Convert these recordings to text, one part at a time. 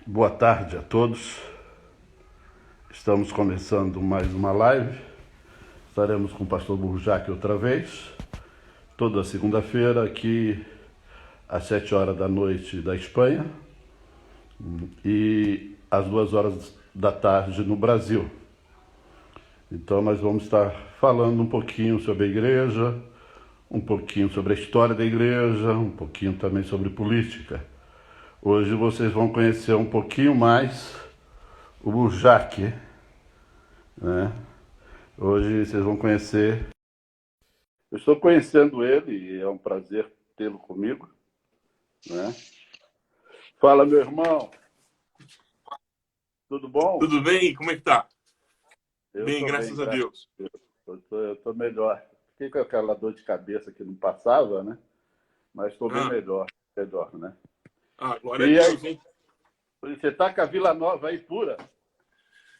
Boa tarde a todos. Estamos começando mais uma live. Estaremos com o pastor Burjac outra vez, toda segunda-feira aqui às 7 horas da noite da Espanha e às 2 horas da tarde no Brasil. Então nós vamos estar falando um pouquinho sobre a igreja, um pouquinho sobre a história da igreja, um pouquinho também sobre política. Hoje vocês vão conhecer um pouquinho mais o Burjac, né? Hoje vocês vão conhecer. Eu estou conhecendo ele e é um prazer tê-lo comigo, né? Fala, meu irmão. Tudo bom? Tudo bem? Como é que tá? Eu Bem, estou bem, graças a graças Deus. a Deus. Eu estou melhor. Fiquei com aquela dor de cabeça que não passava, né? Mas estou bem Ah, melhor, né? glória a E aí, Deus, hein? você está com a Vila Nova aí pura?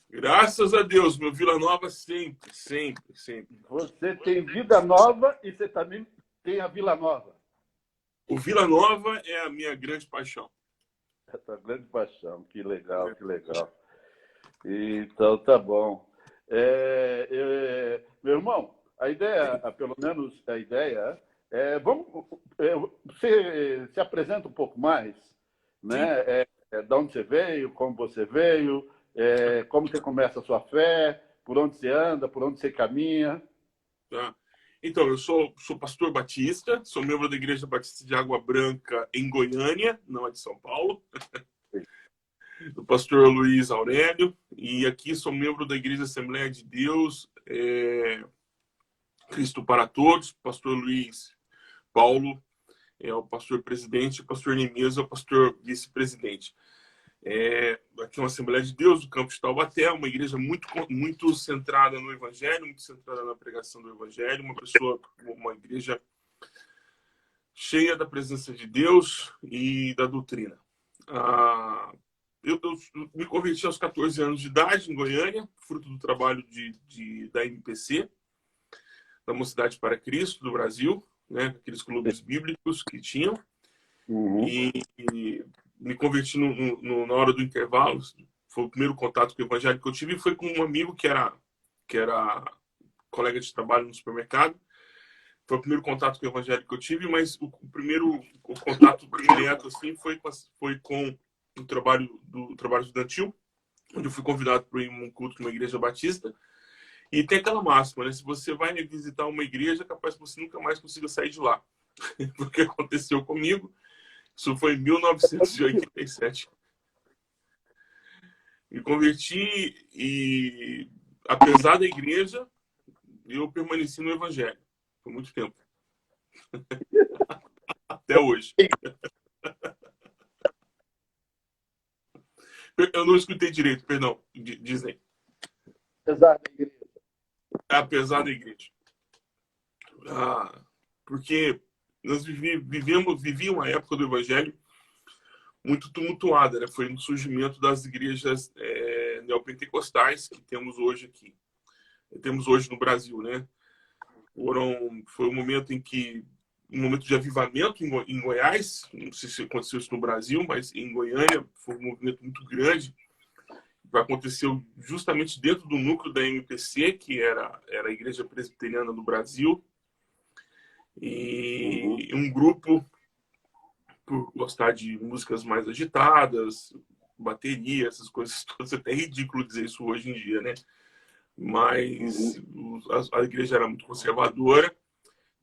Graças a Deus, meu Vila Nova sempre, sempre, sempre. Você tem Vida Nova e você também tem a Vila Nova. O Vila Nova é a minha grande paixão. Essa grande paixão. Que legal, que legal. Então, tá bom. Meu irmão, a ideia, pelo menos a ideia, você se apresenta um pouco mais, Sim, né? De onde você veio, como você veio, como você começa a sua fé, por onde você anda, por onde você caminha. tá. Então, eu sou pastor batista, sou membro da Igreja Batista de Água Branca em Goiânia, não é de São Paulo, do pastor Luiz Aurélio, e aqui sou membro da Igreja Assembleia de Deus, Cristo para Todos, pastor Luiz Paulo é o pastor presidente, o pastor Nemias é o pastor vice-presidente. Aqui é uma Assembleia de Deus do Campus Taubaté, uma igreja muito centrada no Evangelho, muito centrada na pregação do Evangelho, uma igreja cheia da presença de Deus e da doutrina. Eu me converti aos 14 anos de idade em Goiânia, fruto do trabalho da MPC, da Mocidade para Cristo, do Brasil, né, aqueles clubes bíblicos que tinham. Uhum. E me converti na hora do intervalo. Foi o primeiro contato com o evangelho que eu tive. Foi com um amigo que era colega de trabalho no supermercado. Foi o primeiro contato com o evangelho que eu tive, mas o contato direto assim foi com o trabalho estudantil, onde eu fui convidado para ir um culto numa igreja batista. E tem aquela máxima, né? Se você vai visitar uma igreja, é capaz que você nunca mais consiga sair de lá. Porque aconteceu comigo. Isso foi em 1987. Me converti e, apesar da igreja, eu permaneci no evangelho por muito tempo. Até hoje. Eu não escutei direito, perdão. Dizem. Apesar da igreja. Apesar da igreja. Porque nós vivi uma época do evangelho muito tumultuada, né? Foi no surgimento das igrejas neopentecostais que temos hoje aqui. Temos hoje no Brasil, né? Foi um momento um momento de avivamento em Goiás, não sei se aconteceu isso no Brasil, mas em Goiânia foi um movimento muito grande, que aconteceu justamente dentro do núcleo da MPC, que era a Igreja Presbiteriana do Brasil, e um grupo, por gostar de músicas mais agitadas, bateria, essas coisas todas, é até ridículo dizer isso hoje em dia, né? Mas a igreja era muito conservadora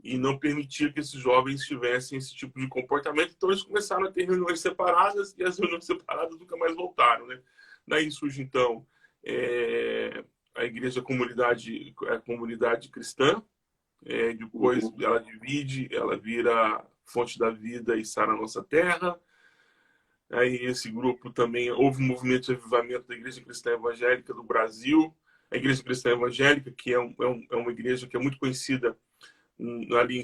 e não permitia que esses jovens tivessem esse tipo de comportamento. Então, eles começaram a ter reuniões separadas e as reuniões separadas nunca mais voltaram, né? Daí surge, então, a igreja a comunidade cristã. Depois ela divide, ela vira Fonte da Vida e Sara Nossa Terra. Aí, esse grupo também, houve um movimento de avivamento da Igreja Cristã Evangélica do Brasil. A Igreja Cristã Evangélica, que é uma igreja que é muito conhecida ali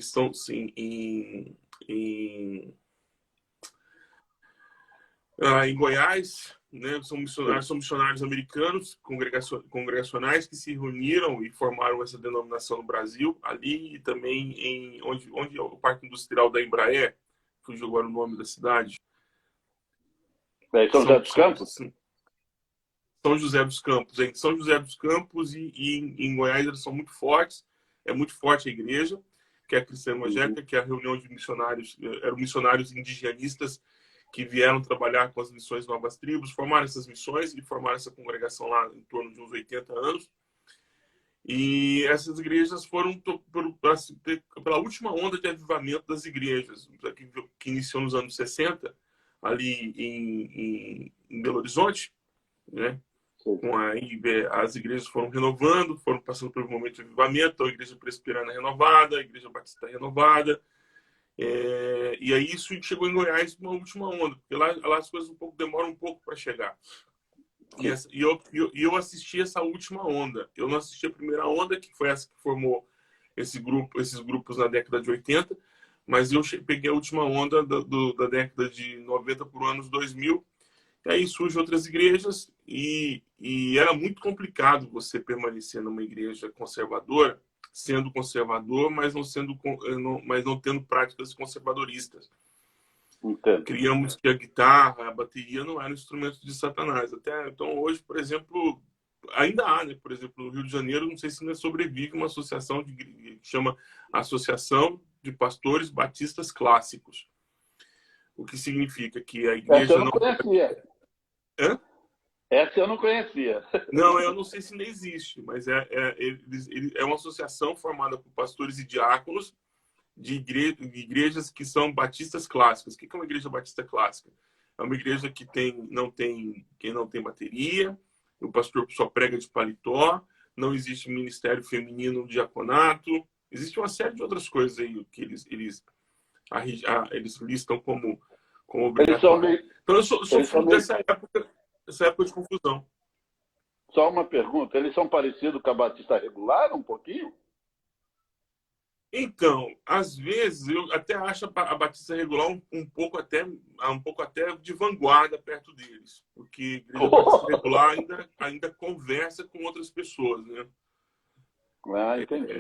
em Goiás, né? São missionários americanos, congregacionais, que se reuniram e formaram essa denominação no Brasil, ali e também onde é o Parque Industrial da Embraer, fugiu agora o nome da cidade. É em São José dos Campos? São José dos Campos. Em São José dos Campos e em Goiás eles são muito fortes. É muito forte a igreja, que é a Cristã Evangélica, que é a reunião de missionários, eram missionários indigenistas que vieram trabalhar com as missões Novas Tribos, formaram essas missões e formaram essa congregação lá em torno de uns 80 anos. E essas igrejas foram pela última onda de avivamento das igrejas, que iniciou nos anos 60, ali em Belo Horizonte, né? Aí as igrejas foram renovando, foram passando por um momento de avivamento, a igreja presbiteriana renovada, a igreja batista renovada, e aí isso chegou em Goiás uma última onda, porque lá as coisas demoram um pouco para chegar. E eu assisti essa última onda. Eu não assisti a primeira onda, que foi essa que formou esses grupos na década de 80, mas eu peguei a última onda da década de 90 por anos 2000. E aí surgem outras igrejas e era muito complicado você permanecer numa igreja conservadora, sendo conservador, mas não tendo práticas conservadoristas. Entendo. Criamos que a guitarra, a bateria não eram instrumentos de Satanás. Então hoje, por exemplo, ainda há, né? Por exemplo, no Rio de Janeiro, não sei se ainda sobrevive uma associação que chama Associação de Pastores Batistas Clássicos. O que significa que a igreja Essa eu não conhecia. Hã? Essa eu não conhecia. Não, eu não sei se ainda existe, mas é uma associação formada por pastores e diáconos de igrejas que são batistas clássicas. O que é uma igreja batista clássica? É uma igreja que não tem bateria, o pastor só prega de paletó, não existe ministério feminino no diaconato, existe uma série de outras coisas aí que eles listam como obrigatório. Então eu sou fruto dessa época de confusão. Só uma pergunta, eles são parecidos com a Batista Regular, um pouquinho? Então, às vezes, eu até acho a Batista Regular um pouco até de vanguarda perto deles, porque a Igreja Batista Regular ainda conversa com outras pessoas, né? Ah, entendi.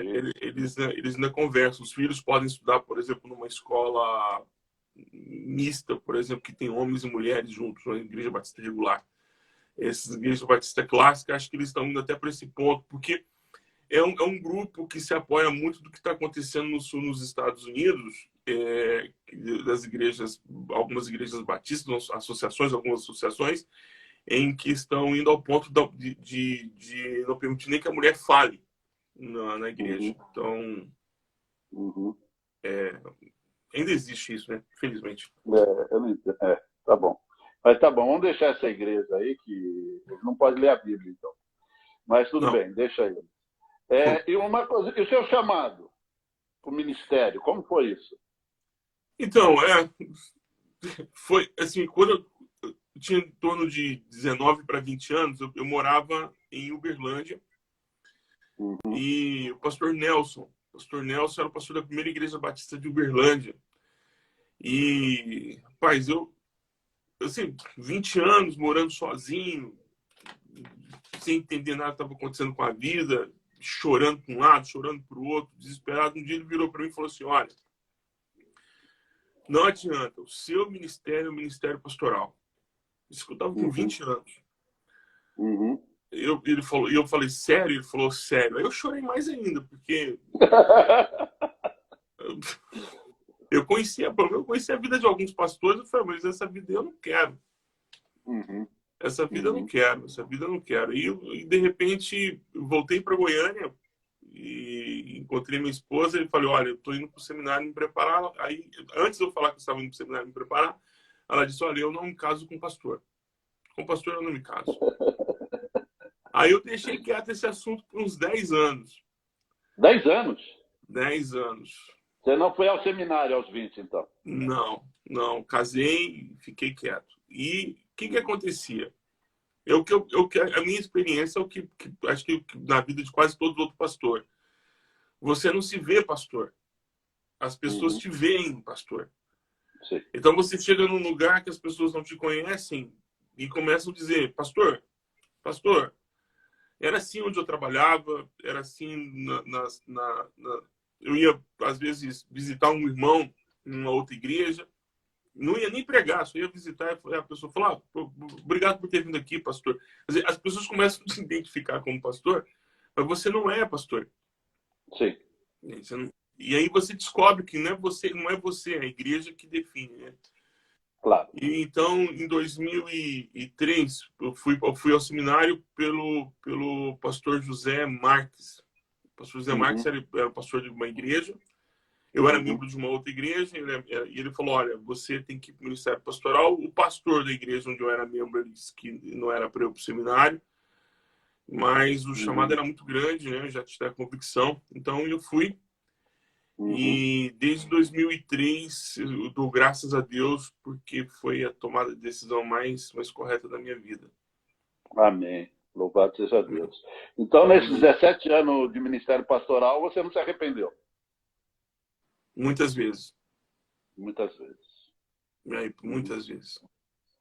Eles ainda conversam. Os filhos podem estudar, por exemplo, numa escola mista, por exemplo, que tem homens e mulheres juntos, na Igreja Batista Regular. Essas igrejas batistas clássicas, acho que eles estão indo até para esse ponto, porque é um grupo que se apoia muito do que está acontecendo no sul, nos Estados Unidos, das igrejas, algumas igrejas batistas, algumas associações, em que estão indo ao ponto de não permitir nem que a mulher fale na igreja. Então, ainda existe isso, né? Infelizmente. Eu não entendo. Tá bom. Mas tá bom, vamos deixar essa igreja aí, que não pode ler a Bíblia, então. Mas tudo bem, deixa aí. E uma coisa, e o seu chamado para o ministério, como foi isso? Então, foi assim, quando eu tinha em torno de 19 para 20 anos, eu morava em Uberlândia, e o pastor Nelson era o pastor da primeira igreja batista de Uberlândia. E, rapaz, eu assim, 20 anos morando sozinho, sem entender nada que estava acontecendo com a vida, chorando para um lado, chorando para o outro, desesperado. Um dia ele virou para mim e falou assim: olha, não adianta, o seu ministério é o ministério pastoral. Isso que eu estava com 20 anos. Ele falou, e eu falei, sério? Ele falou, sério. Aí eu chorei mais ainda, porque eu conhecia a vida de alguns pastores. Eu falei, mas essa vida eu não quero. Essa vida eu não quero, E de repente, eu voltei para Goiânia e encontrei minha esposa e falei, olha, eu estou indo para o seminário me preparar. Aí, antes de eu falar que eu estava indo para o seminário me preparar, ela disse, olha, eu não me caso com pastor. Com pastor eu não me caso. Aí eu deixei quieto esse assunto por uns 10 anos. 10 anos? 10 anos. Você não foi ao seminário aos 20, então? Não. Casei e fiquei quieto. E o que acontecia? A minha experiência é o que acho que na vida de quase todo outro pastor. Você não se vê pastor. As pessoas te veem pastor. Sim. Então você chega num lugar que as pessoas não te conhecem e começam a dizer, pastor, era assim onde eu trabalhava, era assim eu ia, às vezes, visitar um irmão em uma outra igreja não ia nem pregar, só ia visitar. E a pessoa falou, obrigado por ter vindo aqui, pastor. Quer dizer, as pessoas começam a se identificar como pastor, mas você não é pastor. Sim. E aí você descobre que não é você, é a igreja que define, né? Claro. E então, em 2003, eu fui ao seminário pelo pastor José Marques. O pastor José Marques era o pastor de uma igreja. Eu era membro de uma outra igreja. E ele falou, olha, você tem que ir para o ministério pastoral. O pastor da igreja onde eu era membro, ele disse que não era para eu ir para o seminário. Mas o chamado era muito grande, né? Eu já tinha a convicção. Então, eu fui. E desde 2003 eu dou graças a Deus porque foi a tomada de decisão mais correta da minha vida. Amém. Louvado seja Deus. Então, nesses 17 anos de ministério pastoral, você não se arrependeu? Muitas vezes. Muitas vezes. Muitas vezes.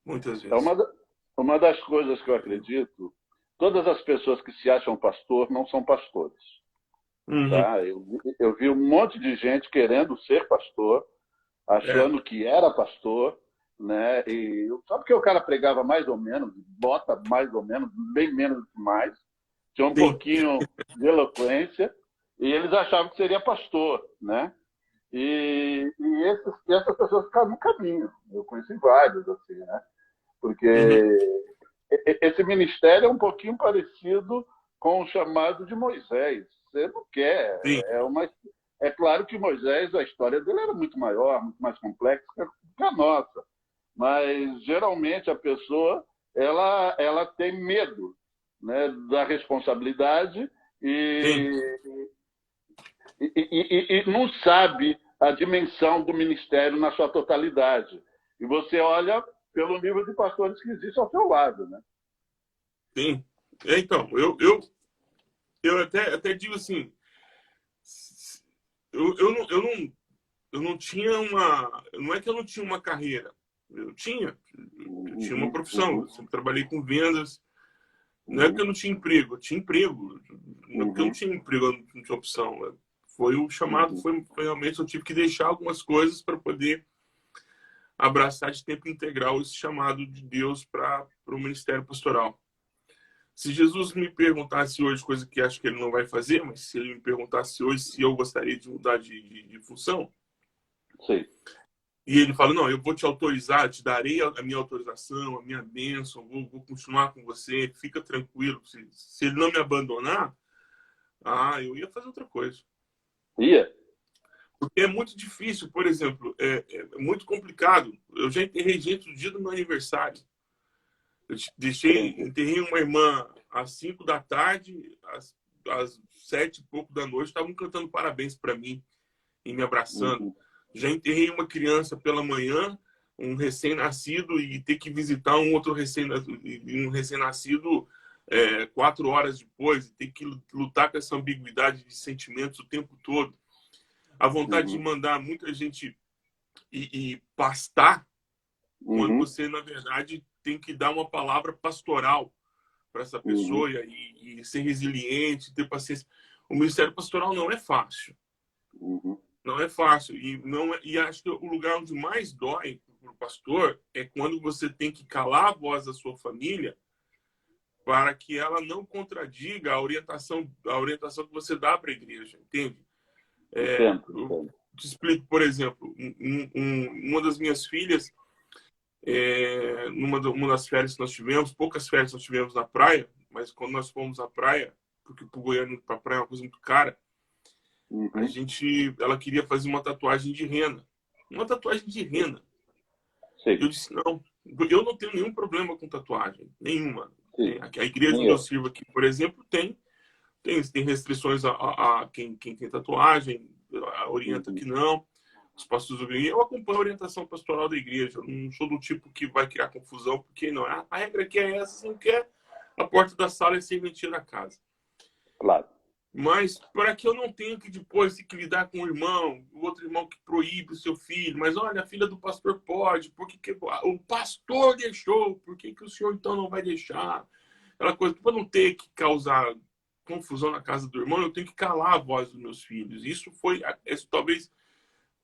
Muitas vezes. É uma das coisas que eu acredito, todas as pessoas que se acham pastor não são pastores. Tá? Eu vi um monte de gente querendo ser pastor, achando que era pastor, né? E só porque o cara pregava mais ou menos, bota mais ou menos, bem menos que mais, tinha um pouquinho de eloquência, e eles achavam que seria pastor, né? E essas pessoas ficaram no caminho. Eu conheci vários, assim, né? Porque esse ministério é um pouquinho parecido com o chamado de Moisés. Você não quer. É claro que Moisés, a história dele era muito maior, muito mais complexa que a nossa. Mas, geralmente, a pessoa ela tem medo, né, da responsabilidade e não sabe a dimensão do ministério na sua totalidade. E você olha pelo nível de pastores que existe ao seu lado, né? Sim. Então, eu até digo assim, eu não tinha uma... Não é que eu não tinha uma carreira. Eu tinha uma profissão. Eu sempre trabalhei com vendas. Não é que eu não tinha emprego. Eu tinha emprego. Não é porque eu não tinha emprego, eu não tinha opção. Foi o chamado, foi realmente... Eu tive que deixar algumas coisas para poder abraçar de tempo integral esse chamado de Deus para o ministério pastoral. Se Jesus me perguntasse hoje, coisa que acho que ele não vai fazer, mas se ele me perguntasse hoje se eu gostaria de mudar de função, sim. E ele fala, não, eu vou te autorizar, te darei a minha autorização, a minha bênção, vou continuar com você, fica tranquilo. Se ele não me abandonar, eu ia fazer outra coisa. Ia? Porque é muito difícil, por exemplo, é muito complicado. Eu já enterrei gente no dia do meu aniversário. Eu enterrei uma irmã às 5 da tarde, às 7 e pouco da noite, estavam cantando parabéns para mim e me abraçando. Já enterrei uma criança pela manhã, um recém-nascido, e ter que visitar um outro recém-nascido 4 horas depois, e ter que lutar com essa ambiguidade de sentimentos o tempo todo. A vontade de mandar muita gente e pastar, quando você, na verdade, tem que dar uma palavra pastoral para essa pessoa e ser resiliente, ter paciência. O ministério pastoral não é fácil. Não é fácil. E acho que o lugar onde mais dói para o pastor é quando você tem que calar a voz da sua família para que ela não contradiga a orientação que você dá para a igreja, entende? Eu te explico, por exemplo, uma das minhas filhas, uma das férias que nós tivemos, poucas férias nós tivemos na praia, mas quando nós fomos à praia, porque para o Goiânia, para a praia é uma coisa muito cara, ela queria fazer uma tatuagem de rena. Uma tatuagem de rena. Sim. Eu disse, não, eu não tenho nenhum problema com tatuagem, nenhuma. A igreja onde eu sirvo aqui, por exemplo, tem restrições a quem tem tatuagem, orienta que não. Os pastores, eu acompanho a orientação pastoral da igreja, eu não sou do tipo que vai criar confusão, porque não. A regra aqui é essa, se não quer, a porta da sala é serventia da casa. Claro. Mas para que eu não tenha que depois ter que lidar com o outro irmão que proíbe o seu filho, mas olha, a filha do pastor pode, porque o pastor deixou, por que o senhor então não vai deixar? Aquela coisa, para não ter que causar confusão na casa do irmão, eu tenho que calar a voz dos meus filhos. Isso talvez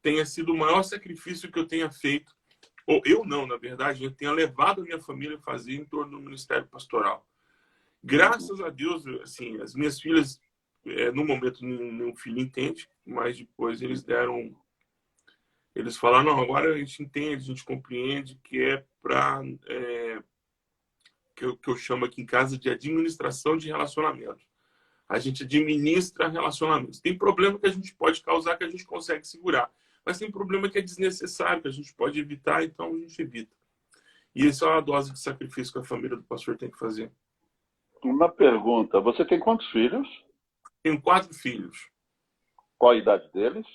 tenha sido o maior sacrifício que eu tenha feito ou eu não, na verdade, eu tenha levado a minha família a fazer em torno do ministério pastoral. Graças a Deus, assim, as minhas filhas, no momento, nenhum filho entende, mas depois eles falaram, não, agora a gente entende, a gente compreende que é para, que eu chamo aqui em casa de administração de relacionamento. A gente administra relacionamentos. Tem problema que a gente pode causar, que a gente consegue segurar. Mas tem problema que é desnecessário, que a gente pode evitar, então a gente evita. E essa é uma dose de sacrifício que a família do pastor tem que fazer. Uma pergunta. Você tem quantos filhos? Tenho 4 filhos. Qual a idade deles?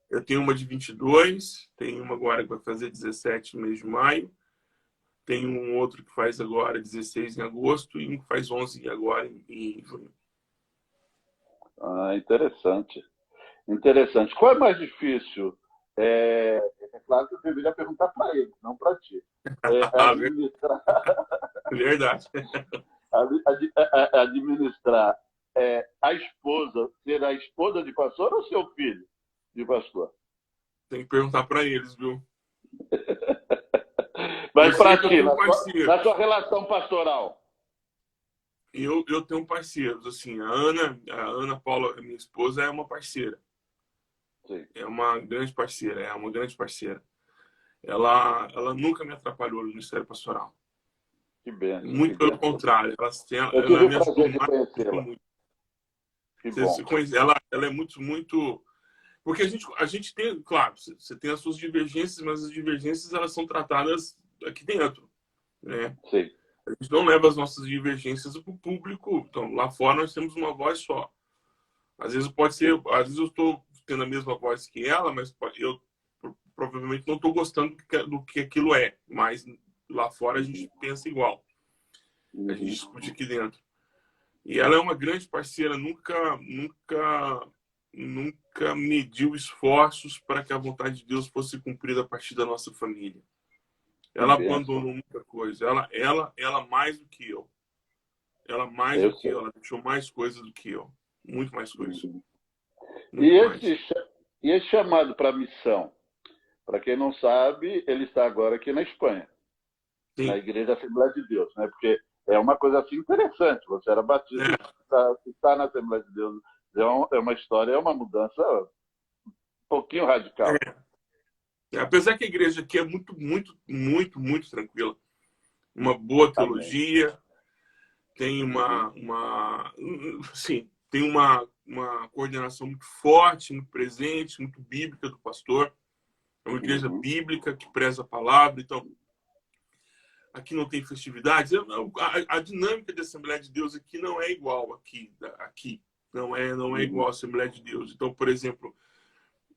Eu tenho uma de 22, tenho uma agora que vai fazer 17 no mês de maio, tenho um outro que faz agora 16 em agosto e um que faz 11 agora em junho. Ah, interessante. Interessante. Qual é mais difícil? É claro que eu deveria perguntar para ele, não para ti. Administrar, Verdade. administrar a esposa, ser a esposa de pastor ou seu filho de pastor? Tem que perguntar para eles, viu? Mas para ti, na sua relação pastoral? Eu tenho parceiros, assim, a Ana Paula, minha esposa, é uma parceira. Sim. É uma grande parceira, Ela nunca me atrapalhou no ministério pastoral. Que bem. Muito pelo contrário. Eu tive o prazer de conhecê-la. Que bom. Ela é muito... Porque a gente tem, claro, você tem as suas divergências, mas as divergências elas são tratadas aqui dentro, né? Sim. A gente não leva as nossas divergências para o público. Então, lá fora nós temos uma voz só. Às vezes eu estou tendo a mesma voz que ela, mas eu provavelmente não estou gostando do que aquilo é. Mas lá fora a gente pensa igual. A gente discute aqui dentro. E ela é uma grande parceira, nunca mediu esforços para que a vontade de Deus fosse cumprida a partir da nossa família. Ela abandonou muita coisa. Ela mais do que eu. Ela mais do que eu. Ela deixou mais coisas do que eu. Muito mais coisas. E esse chamado para a missão? Para quem não sabe, ele está agora aqui na Espanha. Sim. Na Igreja Assembleia de Deus, né? Porque é uma coisa assim interessante. Você era batizado, está na Assembleia de Deus. É uma história, é uma mudança um pouquinho radical. Apesar que a igreja aqui é muito tranquila. Uma boa teologia. Amém. Tem tem uma coordenação muito forte, muito presente, muito bíblica do pastor. É uma igreja bíblica que preza a palavra. Então, aqui não tem festividades. A dinâmica da Assembleia de Deus aqui não é igual aqui. Não é igual à Assembleia de Deus. Então, por exemplo,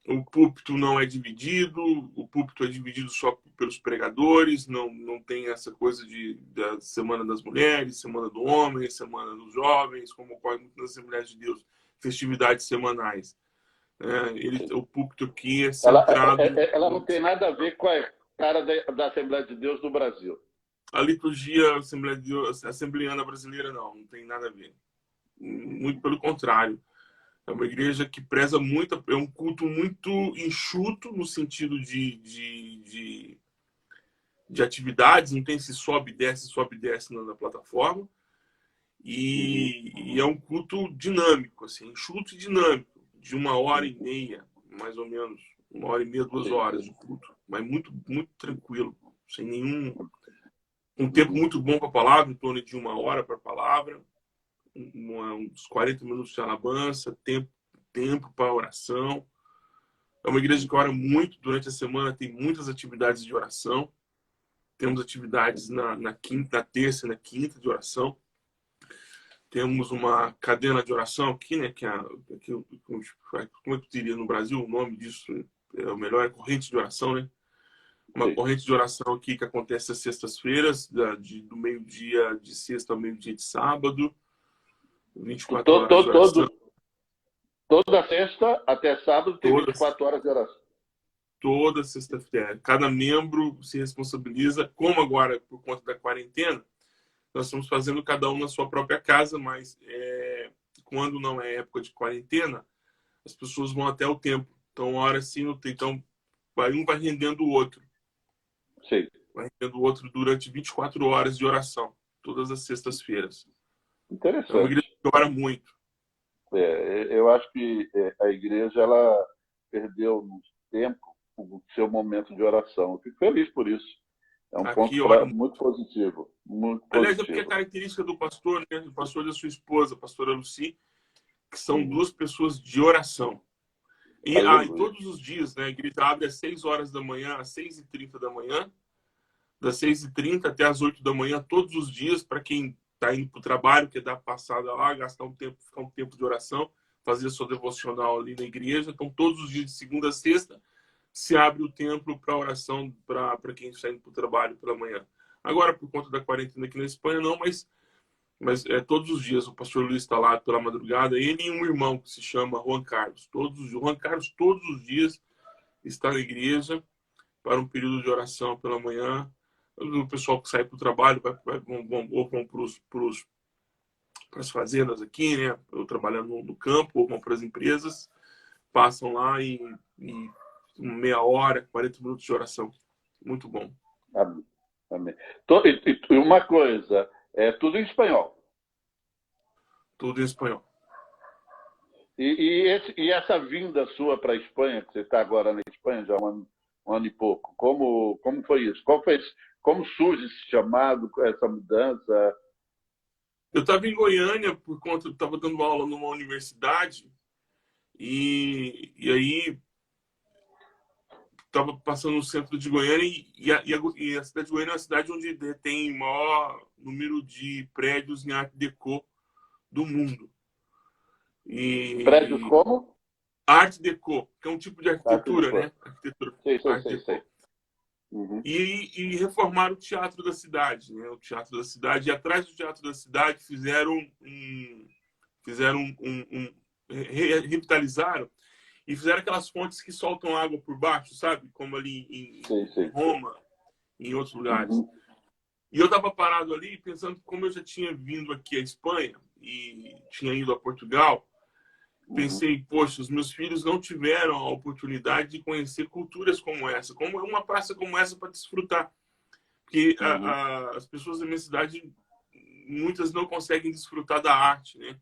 o púlpito não é dividido, o púlpito é dividido só pelos pregadores, não tem essa coisa da Semana das Mulheres, Semana do Homem, Semana dos Jovens, como ocorre muito nas Assembleias de Deus, festividades semanais. O púlpito aqui é centrado... Ela não tem nada a ver com a cara da Assembleia de Deus do Brasil. A liturgia assembleiana brasileira não tem nada a ver. Muito pelo contrário. É uma igreja que preza muito, é um culto muito enxuto no sentido de atividades, não tem se sobe e desce na plataforma. E é um culto dinâmico, assim, enxuto e dinâmico, de 1h30, mais ou menos, 1h30, 2 horas de culto, mas muito muito sem nenhum... Um tempo muito bom para a palavra, em torno de 1 hora para a palavra, uns 40 minutos de alabança, tempo para oração. É uma igreja que ora muito durante a semana, tem muitas atividades de oração. Temos atividades na quinta, na terça e na quinta de oração. Temos uma cadena de oração aqui, né? Como é que eu diria no Brasil? O nome disso o melhor é corrente de oração, né? Uma corrente de oração aqui que acontece às sextas-feiras, do meio-dia de sexta ao meio-dia de sábado. 24 horas de oração. Toda sexta até sábado tem 24 horas de oração. Toda sexta-feira. Cada membro se responsabiliza, como agora, por conta da quarentena, nós estamos fazendo cada um na sua própria casa, mas quando não é época de quarentena, as pessoas vão até o templo. Então, ora sim, então um vai rendendo o outro. Sim. vai tendo outro durante 24 horas de oração, todas as sextas-feiras. É uma igreja Interessante. que ora muito. Eu acho que a igreja ela perdeu no tempo o seu momento de oração. Eu fico feliz por isso. É um ponto Aqui ora muito. muito positivo. Muito Aliás, é porque a positivo. característica do pastor, né? O pastor e da sua esposa, a pastora Lucy, que são Uhum. duas pessoas de oração. E Aleluia. todos os dias, né? A igreja abre às 6 horas da manhã, às 6h30 da manhã, das 6h30 até às 8 da manhã, todos os dias, para quem está indo para o trabalho, quer dar passada lá, gastar um tempo, ficar um tempo de oração, fazer sua devocional ali na igreja. Então, todos os dias, de segunda a sexta, se abre o templo para oração para quem está indo para o trabalho pela manhã. Agora, por conta da quarentena aqui na Espanha, não, mas todos os dias o pastor Luiz está lá pela madrugada, ele e um irmão que se chama Juan Carlos. Juan Carlos, todos os dias, está na igreja para um período de oração pela manhã. O pessoal que sai para o trabalho ou vão para as fazendas aqui, né? Eu trabalhando no campo, ou vão para as empresas, passam lá e meia hora, 40 minutos de oração. Muito bom. Amém. Amém. E uma coisa, é tudo em espanhol. Tudo em espanhol. E essa vinda sua para a Espanha, que você está agora na Espanha já há um ano e pouco, como foi isso? Como surge esse chamado, essa mudança? Eu estava em Goiânia por conta, eu estava dando aula numa universidade e aí estava passando no centro de Goiânia e a cidade de Goiânia é uma cidade onde tem o maior número de prédios em Art Deco do mundo. Prédios como? Art Deco, que é um tipo de arquitetura, né? Arquitetura. Sei. Uhum. E reformaram o teatro da cidade, né? O teatro da cidade. E atrás do teatro da cidade revitalizaram e fizeram aquelas fontes que soltam água por baixo, sabe? Como ali em Roma, em outros lugares. Uhum. E eu estava parado ali pensando que, como eu já tinha vindo aqui à Espanha e tinha ido a Portugal, pensei, poxa, os meus filhos não tiveram a oportunidade de conhecer culturas como essa, como uma praça como essa para desfrutar. Porque as pessoas da minha cidade, muitas não conseguem desfrutar da arte, né?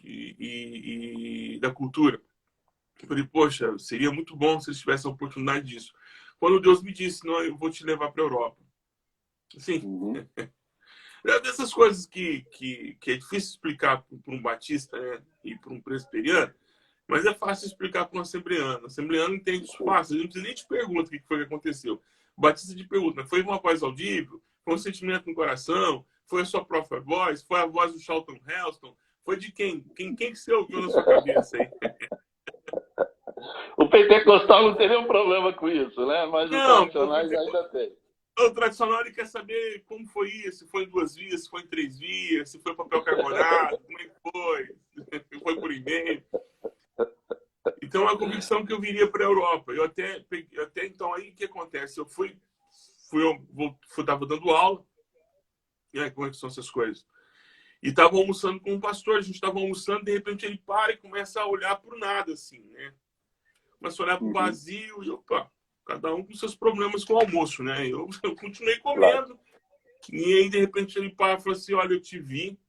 E da cultura. Eu falei, poxa, seria muito bom se eles tivessem a oportunidade disso. Quando Deus me disse, não, eu vou te levar para a Europa. Assim, é dessas coisas que é difícil explicar para um batista, né, e para um presbiteriano, mas é fácil explicar para um assembleano. O assembleano entende isso fácil, ele não precisa nem te perguntar o que foi que aconteceu. O batista te pergunta, foi uma voz audível? Foi um sentimento no coração? Foi a sua própria voz? Foi a voz do Charlton Heston? Foi de quem? Quem que você ouviu na sua cabeça aí? O pentecostal não tem nenhum problema com isso, né? Mas os tradicionais ainda tem. O tradicional ele quer saber como foi isso, se foi em 2 vias, se foi em 3 vias, se foi papel carbonado, como é que foi, se foi por e-mail. Então, é a convicção que eu viria para a Europa. Eu até então, aí o que acontece? Eu estava dando aula, e aí como é que são essas coisas? E estava almoçando com um pastor, a gente estava almoçando, de repente ele para e começa a olhar para o nada, assim, né? Começa a olhar para o vazio e opa, cada um com seus problemas com o almoço, né? Eu continuei comendo. Claro. E aí, de repente, ele para e fala assim, olha, eu te vi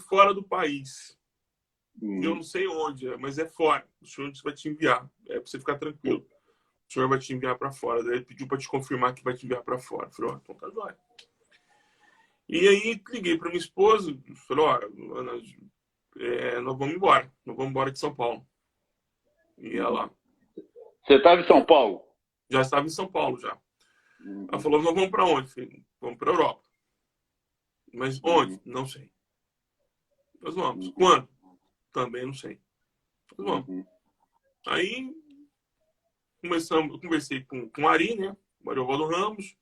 fora do país. Eu não sei onde, mas é fora. O senhor vai te enviar. É para você ficar tranquilo. O senhor vai te enviar para fora. Daí ele pediu para te confirmar que vai te enviar para fora. Eu falei, então tá jóia. E aí, liguei para minha esposa. Falei, olha, Ana, nós vamos embora. Nós vamos embora de São Paulo. E ela... Você estava em São Paulo? Já estava em São Paulo, já. Ela falou, nós vamos para onde? Falei, vamos para a Europa. Mas onde? Não sei. Nós vamos. Quando? Também não sei. Nós vamos. Aí, eu conversei com o Ari, né? O Ariovaldo Ramos.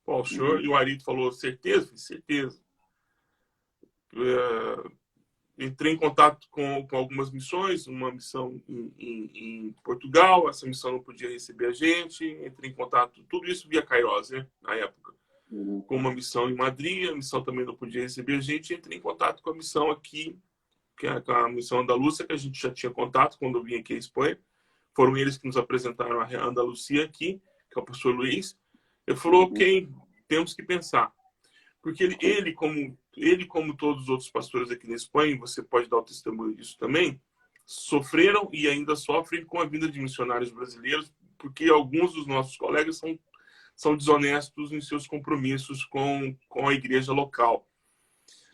O senhor e o Ari falou, certeza? Falei, certeza. Entrei em contato com algumas missões, uma missão em Portugal, essa missão não podia receber a gente, entrei em contato, tudo isso via Kairos, né, na época, com uma missão em Madrid, a missão também não podia receber a gente, entrei em contato com a missão aqui, que é a missão Andalúcia, que a gente já tinha contato quando eu vim aqui à Espanha, foram eles que nos apresentaram a Andalucia aqui, que é o pastor Luiz, ele falou, ok, temos que pensar. Porque ele, como todos os outros pastores aqui na Espanha, você pode dar o testemunho disso também, sofreram e ainda sofrem com a vinda de missionários brasileiros, porque alguns dos nossos colegas são desonestos em seus compromissos com a igreja local.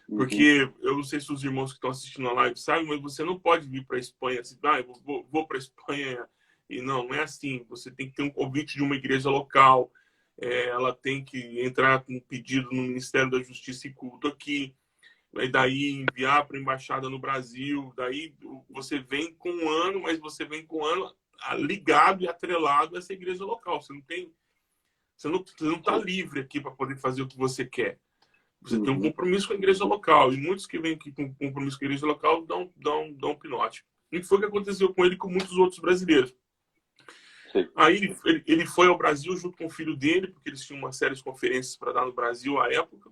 Porque eu não sei se os irmãos que estão assistindo a live sabem, mas você não pode vir para a Espanha assim, eu vou para a Espanha. E não é assim. Você tem que ter um convite de uma igreja local. Ela tem que entrar com um pedido no Ministério da Justiça e Culto aqui. E daí enviar para a embaixada no Brasil. Daí você vem com um ano, mas você vem com um ano ligado e atrelado a essa igreja local. Você não está livre aqui para poder fazer o que você quer. Você tem um compromisso com a igreja local. E muitos que vêm aqui com compromisso com a igreja local dão pinote. E foi o que aconteceu com ele e com muitos outros brasileiros. Sim. Aí ele foi ao Brasil junto com o filho dele, porque eles tinham uma série de conferências para dar no Brasil à época.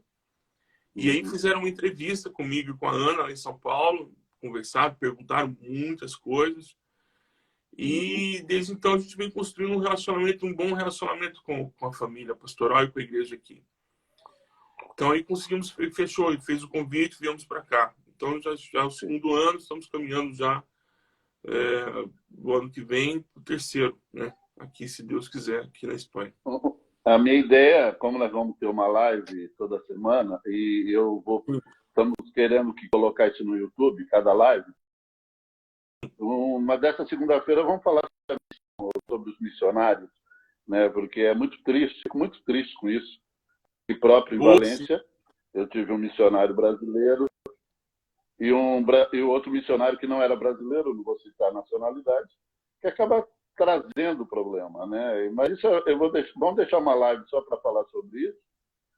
E aí fizeram uma entrevista comigo e com a Ana lá em São Paulo, conversaram, perguntaram muitas coisas. E desde então a gente vem construindo um bom relacionamento com a família pastoral e com a igreja aqui. Então aí conseguimos, fechou, ele fez o convite, viemos para cá. Então já é o segundo ano, estamos caminhando já o ano que vem para o terceiro, né? Aqui, se Deus quiser, aqui na Espanha. A minha ideia, como nós vamos ter uma live toda semana, e estamos querendo colocar isso no YouTube, cada live. Uma dessa segunda-feira vamos falar sobre os missionários, né? Porque é muito triste, fico muito triste com isso. E próprio em Valência, eu tive um missionário brasileiro e o outro missionário que não era brasileiro, não vou citar a nacionalidade, que acaba trazendo o problema, né? Mas isso vamos deixar uma live só para falar sobre isso,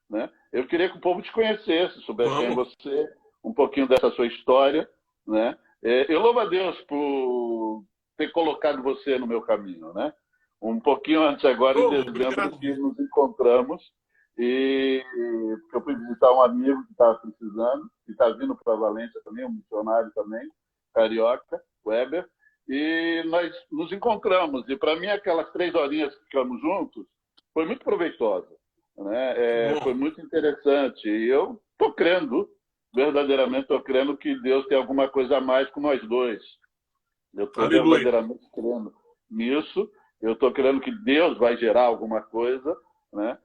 né? Eu queria que o povo te conhecesse, soubesse quem é você, um pouquinho dessa sua história, né? Eu louvo a Deus por ter colocado você no meu caminho, né? Um pouquinho antes agora, em dezembro, que nos encontramos. E eu fui visitar um amigo que estava precisando, que está vindo para Valência também, um missionário também, carioca, Weber, e nós nos encontramos. E para mim, aquelas 3 horinhas que ficamos juntos foi muito proveitosa, né? Foi muito interessante. E eu estou crendo, verdadeiramente estou crendo que Deus tem alguma coisa a mais com nós dois. Eu estou verdadeiramente crendo nisso. Eu estou crendo que Deus vai gerar alguma coisa, né?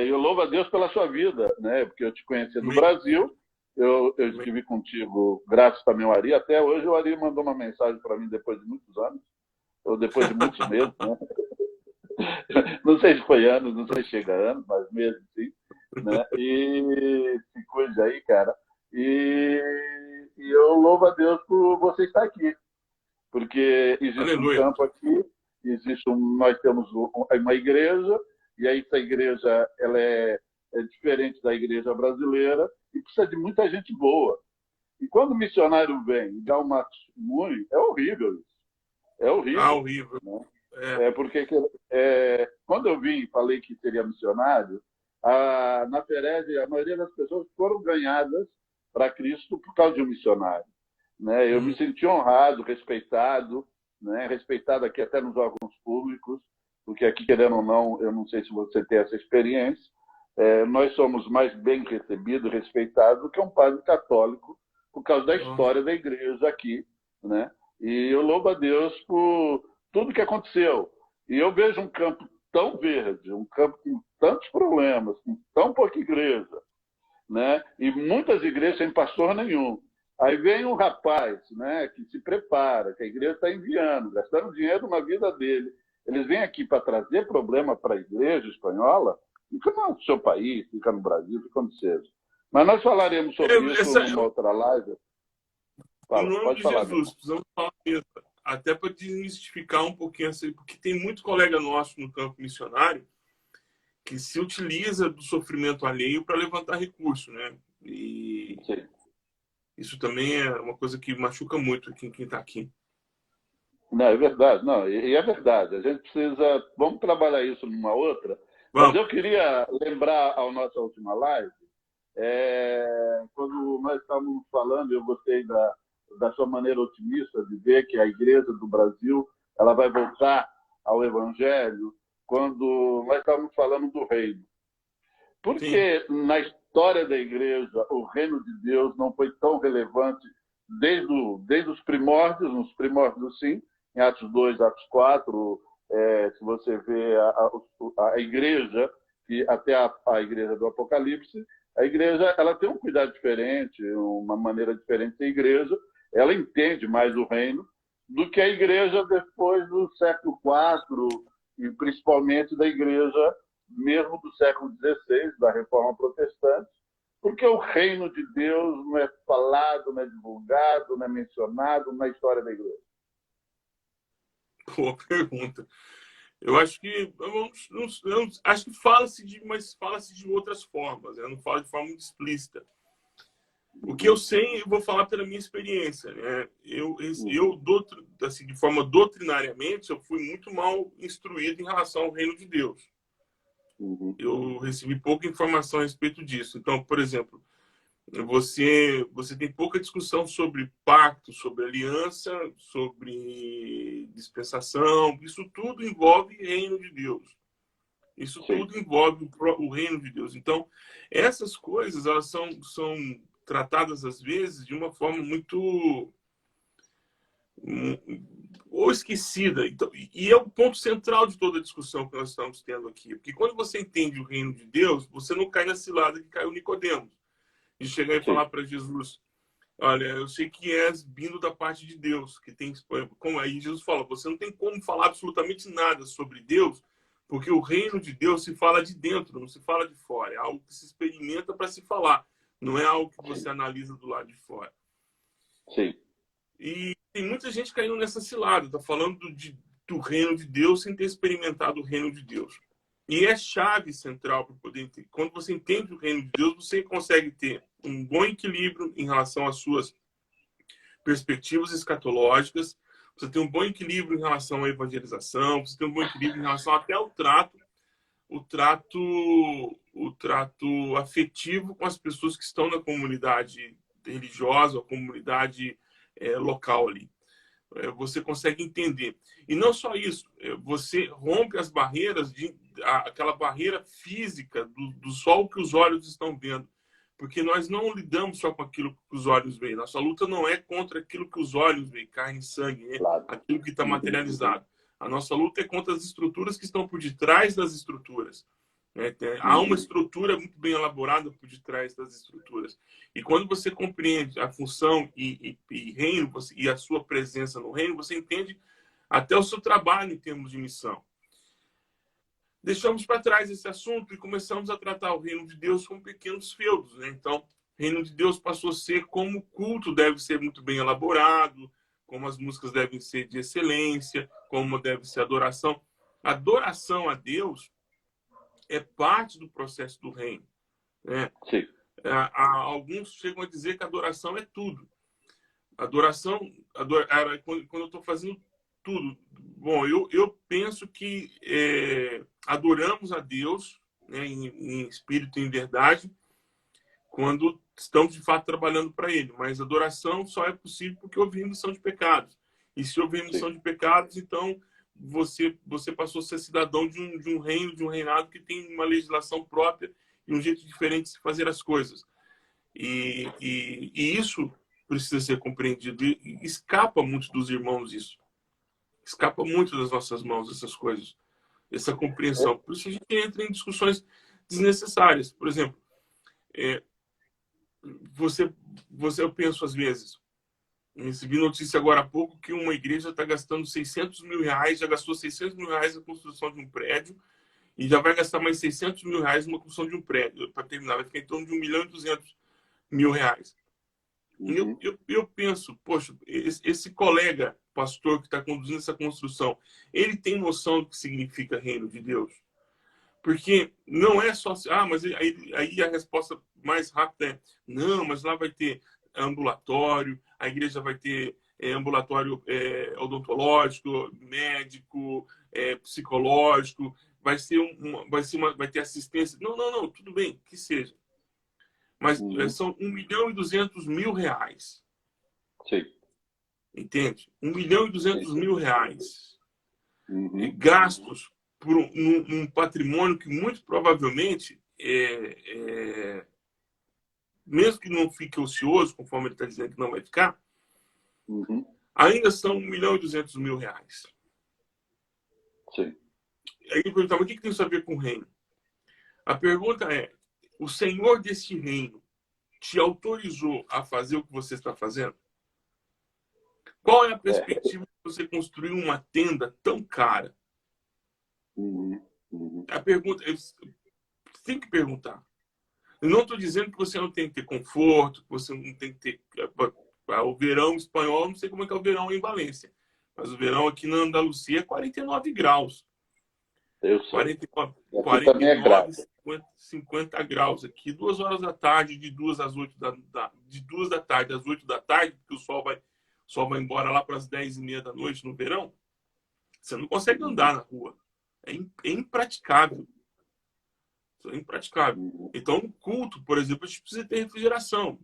Eu louvo a Deus pela sua vida, né? Porque eu te conheci no Brasil, eu estive contigo, graças também ao Ari. Até hoje o Ari mandou uma mensagem para mim depois de muitos anos, ou depois de muitos meses, né? Não sei se foi anos, não sei se chega a anos, mas meses sim, né? E se cuide aí, cara. E eu louvo a Deus por você estar aqui, porque existe um campo aqui, nós temos uma igreja. E aí essa igreja ela é diferente da igreja brasileira e precisa de muita gente boa. E quando o missionário vem e dá uma testemunho, é horrível isso. É horrível. Horrível. Né? Porque quando eu vim e falei que seria missionário, na Ferez, a maioria das pessoas foram ganhadas para Cristo por causa de um missionário. Né? Eu me senti honrado, respeitado, né? Respeitado aqui até nos órgãos públicos, porque aqui, querendo ou não, eu não sei se você tem essa experiência, nós somos mais bem recebidos, respeitados do que um padre católico, por causa da história da igreja aqui, né? E eu louvo a Deus por tudo que aconteceu. E eu vejo um campo tão verde, um campo com tantos problemas, com tão pouca igreja, né? E muitas igrejas sem pastor nenhum. Aí vem um rapaz, né, que se prepara, que a igreja está enviando, gastando dinheiro na vida dele. Eles vêm aqui para trazer problema para a igreja espanhola, fica no seu país, fica no Brasil, fica onde seja. Mas nós falaremos sobre isso numa outra live. Em nome de Jesus, precisamos falar mesmo. Até para desmistificar um pouquinho, porque tem muito colega nosso no campo missionário que se utiliza do sofrimento alheio para levantar recurso, né? E sim, isso também é uma coisa que machuca muito quem está aqui. Não, é verdade. Não, e é verdade. A gente precisa... Vamos trabalhar isso numa outra. Vamos. Mas eu queria lembrar a nossa última live, quando nós estávamos falando, eu gostei da sua maneira otimista de ver que a igreja do Brasil ela vai voltar ao Evangelho, quando nós estávamos falando do reino. Porque na história da igreja, o reino de Deus não foi tão relevante desde os primórdios, nos primórdios sim, em Atos 2, Atos 4, se você vê a igreja, e até a igreja do Apocalipse, a igreja ela tem um cuidado diferente, uma maneira diferente de ser igreja, ela entende mais o reino do que a igreja depois do século IV, e principalmente da igreja mesmo do século XVI, da Reforma Protestante, porque o reino de Deus não é falado, não é divulgado, não é mencionado na história da igreja. Boa pergunta. Eu acho que acho que fala-se mas fala-se de outras formas. Eu não falo de forma muito explícita. O que eu sei, eu vou falar pela minha experiência, né? Assim, de forma doutrinariamente, eu fui muito mal instruído em relação ao reino de Deus. Eu recebi pouca informação a respeito disso. Então, por exemplo, você tem pouca discussão sobre pacto, sobre aliança, sobre dispensação. Isso tudo envolve reino de Deus. Isso tudo envolve o reino de Deus. Então, essas coisas elas são tratadas às vezes de uma forma muito ou esquecida. Então, e é o ponto central de toda a discussão que nós estamos tendo aqui. Porque quando você entende o reino de Deus, você não cai na cilada que caiu Nicodemos. De chegar e falar para Jesus, olha, eu sei que és vindo da parte de Deus, que tem como aí Jesus fala, você não tem como falar absolutamente nada sobre Deus, porque o reino de Deus se fala de dentro, não se fala de fora. É algo que se experimenta para se falar, não é algo que você analisa do lado de fora. Sim. E tem muita gente caindo nessa cilada, tá falando do reino de Deus sem ter experimentado o reino de Deus. E é chave central para poder entender. Quando você entende o reino de Deus, você consegue ter um bom equilíbrio em relação às suas perspectivas escatológicas, você tem um bom equilíbrio em relação à evangelização, você tem um bom equilíbrio em relação até ao trato afetivo com as pessoas que estão na comunidade religiosa, ou comunidade local ali. Você consegue entender. E não só isso, você rompe as barreiras, aquela barreira física do sol que os olhos estão vendo. Porque nós não lidamos só com aquilo que os olhos veem. Nossa luta não é contra aquilo que os olhos veem, carne e sangue, né? Claro. Aquilo que está materializado. A nossa luta é contra as estruturas que estão por detrás das estruturas. Há uma estrutura muito bem elaborada por detrás das estruturas. E quando você compreende a função e reino, e a sua presença no reino, você entende até o seu trabalho em termos de missão. Deixamos para trás esse assunto e começamos a tratar o reino de Deus como pequenos feudos, né? Então, o reino de Deus passou a ser como o culto deve ser muito bem elaborado, como as músicas devem ser de excelência, como deve ser a adoração. A adoração a Deus é parte do processo do reino, né? Sim. Alguns chegam a dizer que a adoração é tudo. Adoração, quando eu estou fazendo tudo. Bom, eu penso que adoramos a Deus, né, em espírito e em verdade, quando estamos de fato trabalhando para Ele. Mas adoração só é possível porque houve remissão de pecados. E se houve remissão de pecados, então você passou a ser cidadão de um reino, de um reinado que tem uma legislação própria e um jeito diferente de se fazer as coisas. E isso precisa ser compreendido. E escapa muito dos irmãos isso. Escapa muito das nossas mãos essas coisas, essa compreensão. Por isso a gente entra em discussões desnecessárias. Por exemplo, eu penso às vezes, recebi notícia agora há pouco que uma igreja está gastando 600 mil reais, já gastou 600 mil reais na construção de um prédio e já vai gastar mais 600 mil reais na construção de um prédio. Para terminar, vai ficar em torno de 1.200.000 reais. Eu penso, poxa, esse colega pastor que está conduzindo essa construção, ele tem noção do que significa reino de Deus? Porque não é só... mas aí a resposta mais rápida é não, mas lá vai ter ambulatório, a igreja vai ter ambulatório odontológico, médico, psicológico, vai ter assistência. Não, tudo bem, que seja. Mas são 1.200.000 reais. Sim. Entende? 1.200.000 reais. Gastos por um patrimônio que muito provavelmente, mesmo que não fique ocioso, conforme ele está dizendo que não vai ficar, ainda são R$ 1.200.000. Sim. Aí eu perguntava, o que tem isso a ver com o reino? A pergunta é, o Senhor deste reino te autorizou a fazer o que você está fazendo? Qual é a perspectiva de você construir uma tenda tão cara? A pergunta, você tem que perguntar. Eu não estou dizendo que você não tem que ter conforto, que você não tem que ter... O verão espanhol, não sei como é que é o verão em Valência, mas o verão aqui na Andalucia é 49 graus. Eu sei. 49, 50 graus aqui, 2 horas da tarde, de 2 às 8 de 2 da tarde às 8 da tarde, porque o sol vai embora lá para as 10h30 da noite no verão. Você não consegue andar na rua. É impraticável. Isso é impraticável. Então, no culto, por exemplo, a gente precisa ter refrigeração.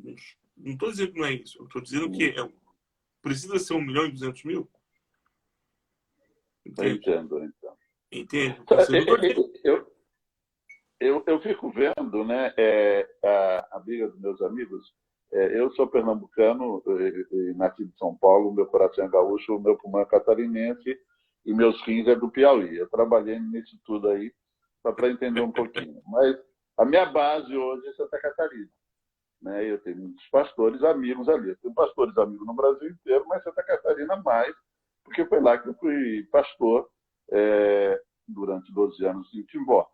Não estou dizendo que não é isso. Eu estou dizendo que precisa ser 1.200.000. Entendo. Entende? Eu fico vendo, né, a briga dos meus amigos. Eu sou pernambucano, nasci de São Paulo, meu coração é gaúcho, meu pulmão é catarinense e meus rins é do Piauí. Eu trabalhei nisso tudo aí para entender um pouquinho. Mas a minha base hoje é Santa Catarina. Né? Eu tenho muitos pastores amigos ali. Eu tenho pastores amigos no Brasil inteiro, mas Santa Catarina mais, porque foi lá que eu fui pastor durante 12 anos em Timbó.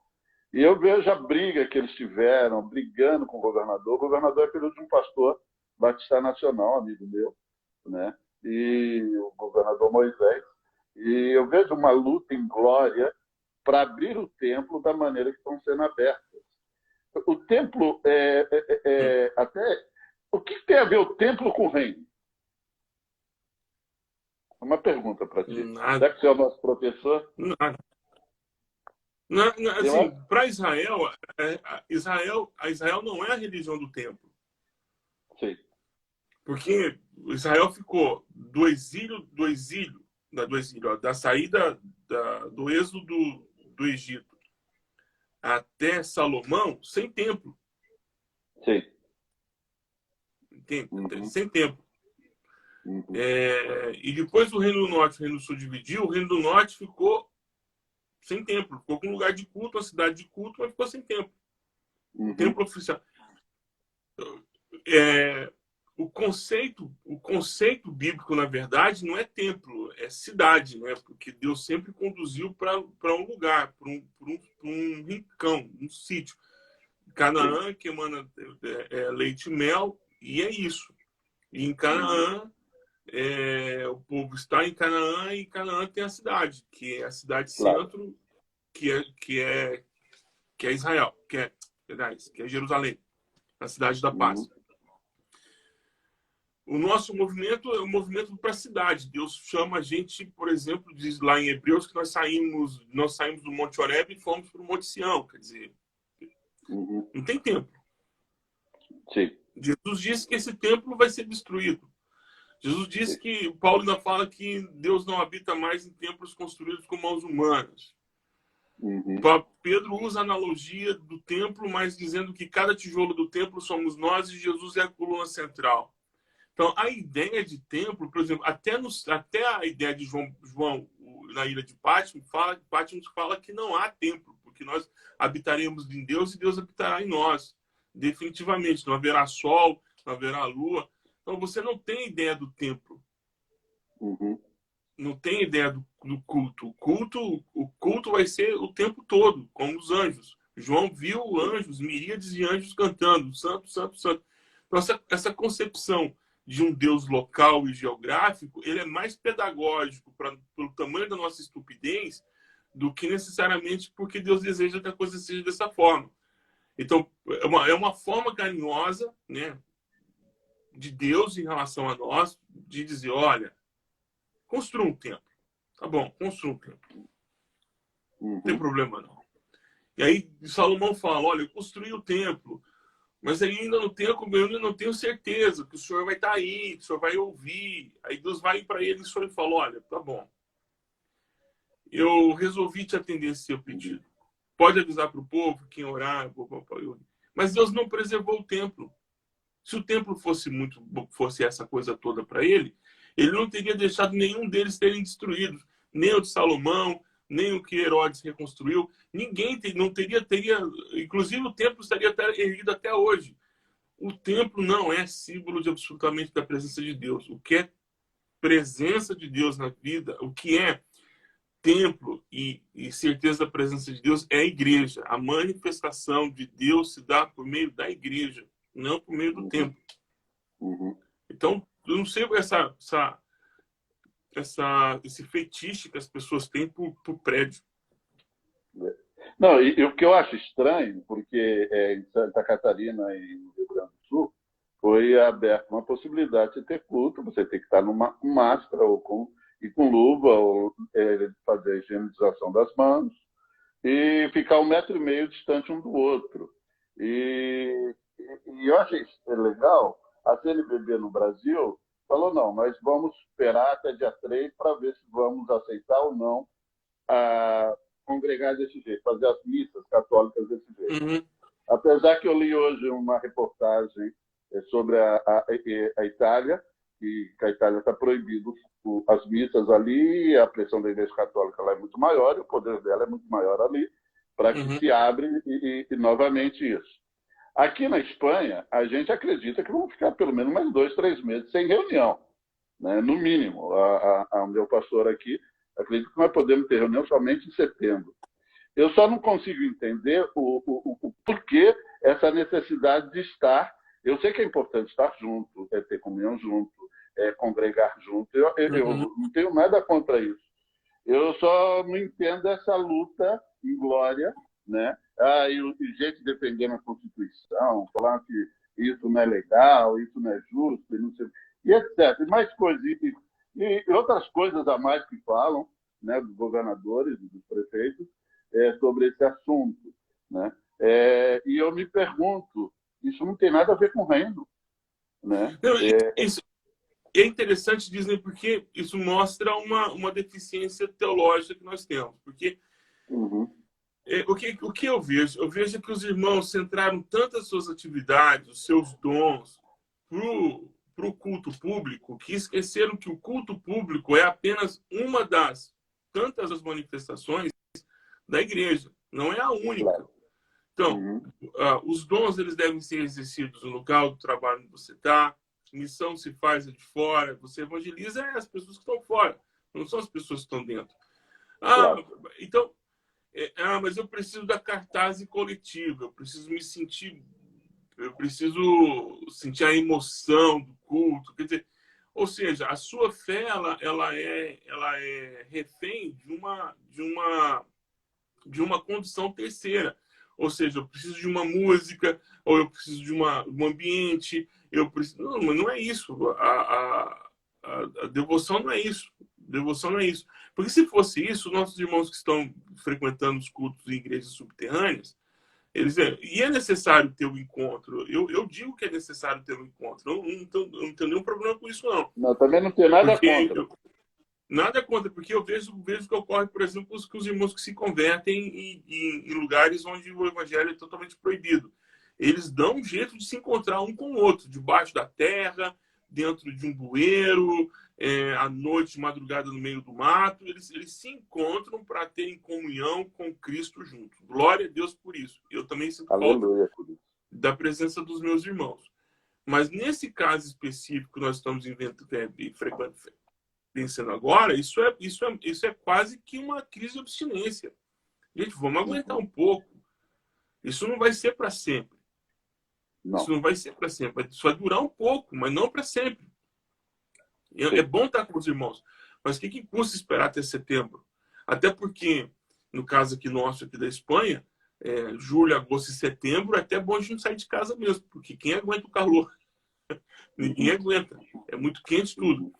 E eu vejo a briga que eles tiveram, brigando com o governador. O governador é filho de um pastor batista nacional, amigo meu, né? E o governador Moisés. E eu vejo uma luta em glória para abrir o templo da maneira que estão sendo abertas. O templo até... O que tem a ver o templo com o reino? Uma pergunta para ti. Nada. Já que você é o nosso professor. Nada. Assim, para Israel, Israel não é a religião do templo. Sim. Porque Israel ficou do exílio, da saída do êxodo do Egito até Salomão sem templo. Sim. Entende? Sem templo. E depois o Reino do Norte e o Reino do Sul dividiu, o Reino do Norte ficou sem templo. Ficou com um lugar de culto, uma cidade de culto, mas ficou sem templo. Templo oficial. O conceito bíblico, na verdade, não é templo, é cidade, né? Porque Deus sempre conduziu para um lugar, para um rincão, um sítio. Canaã, que emana leite e mel, e é isso. E em Canaã, o povo está em Canaã, e Canaã tem a cidade, que é a cidade centro, que é Israel, que é Jerusalém, a cidade da paz. O nosso movimento é um movimento para a cidade. Deus chama a gente, por exemplo, diz lá em Hebreus que nós saímos do Monte Horebe e fomos para o Monte Sião. Quer dizer, não tem templo. Sim. Jesus disse que esse templo vai ser destruído. Jesus disse que, Paulo ainda fala que Deus não habita mais em templos construídos com mãos humanas. Pedro usa a analogia do templo, mas dizendo que cada tijolo do templo somos nós e Jesus é a coluna central. Então, a ideia de templo, por exemplo, até a ideia de João na ilha de Patmos fala que não há templo, porque nós habitaremos em Deus e Deus habitará em nós. Definitivamente, não haverá sol, não haverá lua. Então, você não tem ideia do templo. Não tem ideia do culto. O culto vai ser o tempo todo, como os anjos. João viu anjos, miríades de anjos cantando, santo, santo, santo. Então, essa concepção de um Deus local e geográfico, ele é mais pedagógico pelo tamanho da nossa estupidez do que necessariamente porque Deus deseja que a coisa seja dessa forma. Então, é uma forma carinhosa, né, de Deus em relação a nós, de dizer, olha, construa um templo. Tá bom, construa um templo. Não tem problema, não. E aí, Salomão fala, olha, eu construí o templo, mas ainda não tenho certeza que o senhor vai estar aí, que o senhor vai ouvir. Aí Deus vai para ele e o senhor fala, olha, tá bom. eu resolvi te atender esse seu pedido. Pode avisar para o povo, quem orar, mas Deus não preservou o templo. Se o templo fosse essa coisa toda para ele, ele não teria deixado nenhum deles serem destruídos, nem o de Salomão, nem o que Herodes reconstruiu. Ninguém não teria, inclusive o templo estaria erguido até hoje. O templo não é símbolo de absolutamente da presença de Deus. O que é presença de Deus na vida, o que é templo e certeza da presença de Deus é a igreja. A manifestação de Deus se dá por meio da igreja, não por meio do templo. Então, eu não sei esse fetiche que as pessoas têm por prédio. Não, e o que eu acho estranho, porque em Santa Catarina e no Rio Grande do Sul foi aberta uma possibilidade de ter culto, você tem que estar com máscara e com luva, ou fazer a higienização das mãos, e ficar 1,5 metro distante um do outro. E eu achei legal, a CNBB no Brasil falou, não, nós vamos esperar até dia 3 para ver se vamos aceitar ou não congregar desse jeito, fazer as missas católicas desse jeito. Apesar que eu li hoje uma reportagem sobre a Itália, que a Itália está proibido as missas ali, a pressão da Igreja Católica lá é muito maior, e o poder dela é muito maior ali, para que se abre e novamente isso. Aqui na Espanha, a gente acredita que vão ficar pelo menos mais 2, 3 meses sem reunião, né? No mínimo. O meu pastor aqui acredita que nós podemos ter reunião somente em setembro. Eu só não consigo entender o porquê essa necessidade de estar. Eu sei que é importante estar junto, ter comunhão junto, congregar junto. Eu não tenho nada contra isso. Eu só não entendo essa luta em glória, né? E gente defendendo a Constituição, falando que isso não é legal, isso não é justo, e não sei, e etc. E mais coisas, e outras coisas a mais que falam, né, dos governadores, dos prefeitos, sobre esse assunto, né? E eu me pergunto, isso não tem nada a ver com o reino, né? Não, isso é interessante, Disney, porque isso mostra uma deficiência teológica que nós temos. Porque o que eu vejo? Eu vejo que os irmãos centraram tantas suas atividades, os seus dons, para o culto público, que esqueceram que o culto público é apenas uma das tantas as manifestações da igreja, não é a única. Então, os dons eles devem ser exercidos no local do trabalho onde você está, missão se faz de fora, você evangeliza as pessoas que estão fora, não são as pessoas que estão dentro. Então, mas eu preciso da cartaz coletiva, eu preciso sentir a emoção do culto, quer dizer, ou seja, a sua fé ela é refém de uma condição terceira. Ou seja, eu preciso de uma música, ou eu preciso de um ambiente, não, mas não é isso. A devoção não é isso. Devoção não é isso. Porque se fosse isso, nossos irmãos que estão frequentando os cultos em igrejas subterrâneas, e é necessário ter um encontro. Eu digo que é necessário ter um encontro. Eu não tenho nenhum problema com isso, não. Não, também não tenho nada contra. Nada contra, porque eu vejo que ocorre, por exemplo, com os irmãos que se convertem em lugares onde o evangelho é totalmente proibido. Eles dão um jeito de se encontrar um com o outro, debaixo da terra, dentro de um bueiro, à noite, de madrugada, no meio do mato. Eles se encontram para terem comunhão com Cristo junto. Glória a Deus por isso. Eu também sinto falta da presença dos meus irmãos. Mas nesse caso específico que nós estamos pensando agora, isso é quase que uma crise de abstinência. Gente, vamos aguentar um pouco. Isso não vai ser para sempre. Não. Isso não vai ser para sempre. Isso vai durar um pouco, mas não para sempre. É bom estar com os irmãos. Mas o que custa esperar até setembro? Até porque, no caso aqui nosso, aqui da Espanha, julho, agosto e setembro, é até bom a gente não sair de casa mesmo, porque quem aguenta o calor? Ninguém aguenta. É muito quente tudo.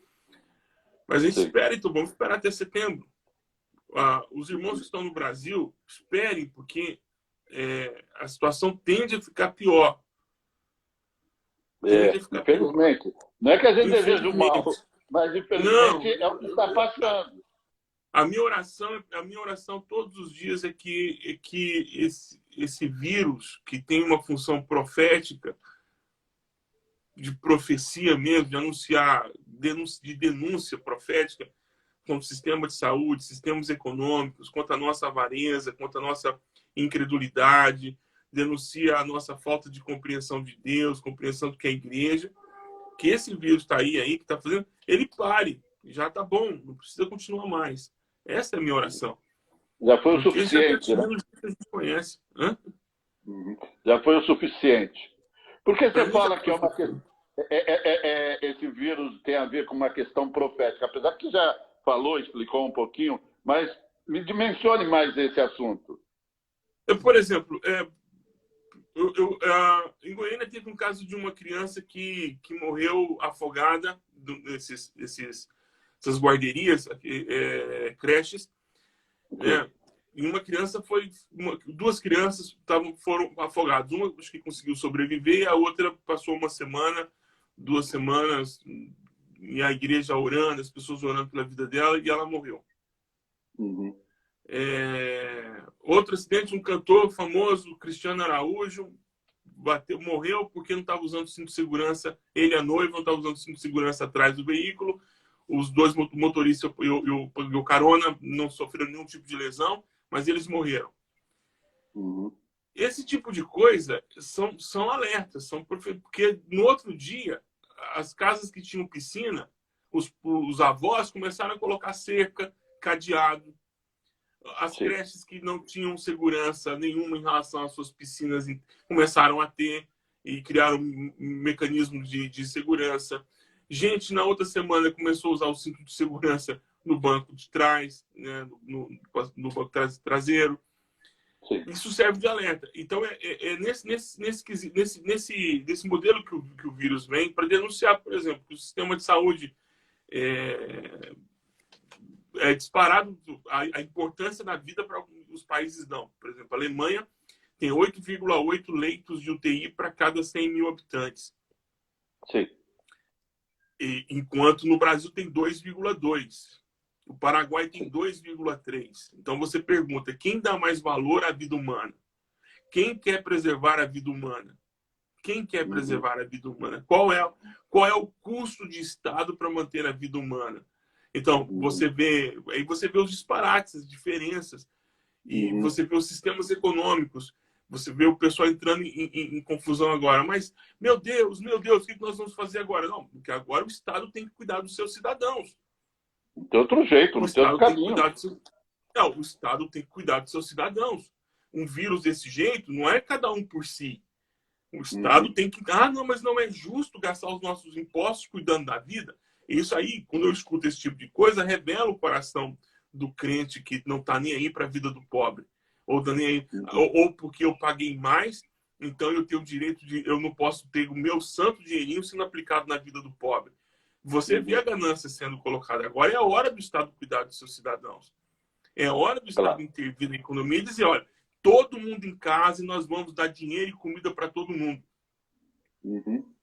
Mas a gente espera, então vamos esperar até setembro. Os irmãos que estão no Brasil, esperem, porque a situação tende a ficar pior. Infelizmente. Não é que a gente deseja o mal, mas infelizmente é o que está passando. A minha oração todos os dias é que esse vírus, que tem uma função profética, de profecia mesmo, de anunciar, de denúncia profética contra o sistema de saúde, sistemas econômicos, contra a nossa avareza, contra a nossa incredulidade, denuncia a nossa falta de compreensão de Deus, compreensão do que é a igreja, que esse vírus está aí, que está fazendo, ele pare, já está bom, não precisa continuar mais. Essa é a minha oração. Já foi o Porque suficiente, né? que a gente conhece. Hã? Já foi o suficiente. Por que Pra você mim, fala que é uma questão... esse vírus tem a ver com uma questão profética? Apesar que já falou, explicou um pouquinho, mas me dimensione mais esse assunto. Por exemplo, em Goiânia teve um caso de uma criança que morreu afogada essas guarderias, creches. E uma criança duas crianças foram afogadas. Uma acho que conseguiu sobreviver, e a outra passou uma semana, 2 semanas, e a igreja orando, as pessoas orando pela vida dela, e ela morreu. Outro acidente, um cantor famoso, Cristiano Araújo, morreu porque não estava usando cinto de segurança. Ele, a noiva, não estava usando cinto de segurança atrás do veículo. Os dois motoristas e o carona não sofreram nenhum tipo de lesão, mas eles morreram. Esse tipo de coisa são alertas, porque no outro dia, as casas que tinham piscina, os avós começaram a colocar cerca, cadeado. As creches que não tinham segurança nenhuma em relação às suas piscinas começaram a ter e criaram um mecanismo de segurança. Gente, na outra semana, começou a usar o cinto de segurança no banco de trás, né, no banco traseiro. Sim. Isso serve de alerta. Então, nesse modelo que o vírus vem para denunciar, por exemplo, que o sistema de saúde é disparado, a importância da vida para os países não. Por exemplo, a Alemanha tem 8,8 leitos de UTI para cada 100 mil habitantes. Sim. Enquanto no Brasil tem 2,2. O Paraguai tem 2,3. Então você pergunta, quem dá mais valor à vida humana? Quem quer preservar a vida humana? Quem quer preservar a vida humana? Qual é o custo de Estado para manter a vida humana? Então, você vê os disparates, as diferenças. E você vê os sistemas econômicos. Você vê o pessoal entrando em confusão agora. Mas, meu Deus, o que nós vamos fazer agora? Não, porque agora o Estado tem que cuidar dos seus cidadãos. Não tem outro jeito, não tem outro caminho. Não, o Estado tem que cuidar dos seus cidadãos. Um vírus desse jeito não é cada um por si. O Estado tem que... não, mas não é justo gastar os nossos impostos cuidando da vida. Isso aí, quando eu escuto esse tipo de coisa, revela o coração do crente que não está nem aí para a vida do pobre. Ou porque eu paguei mais, então eu tenho o direito eu não posso ter o meu santo dinheirinho sendo aplicado na vida do pobre. Você vê a ganância sendo colocada. Agora é a hora do Estado cuidar dos seus cidadãos. É a hora do Estado intervir na economia e dizer, olha, todo mundo em casa e nós vamos dar dinheiro e comida para todo mundo.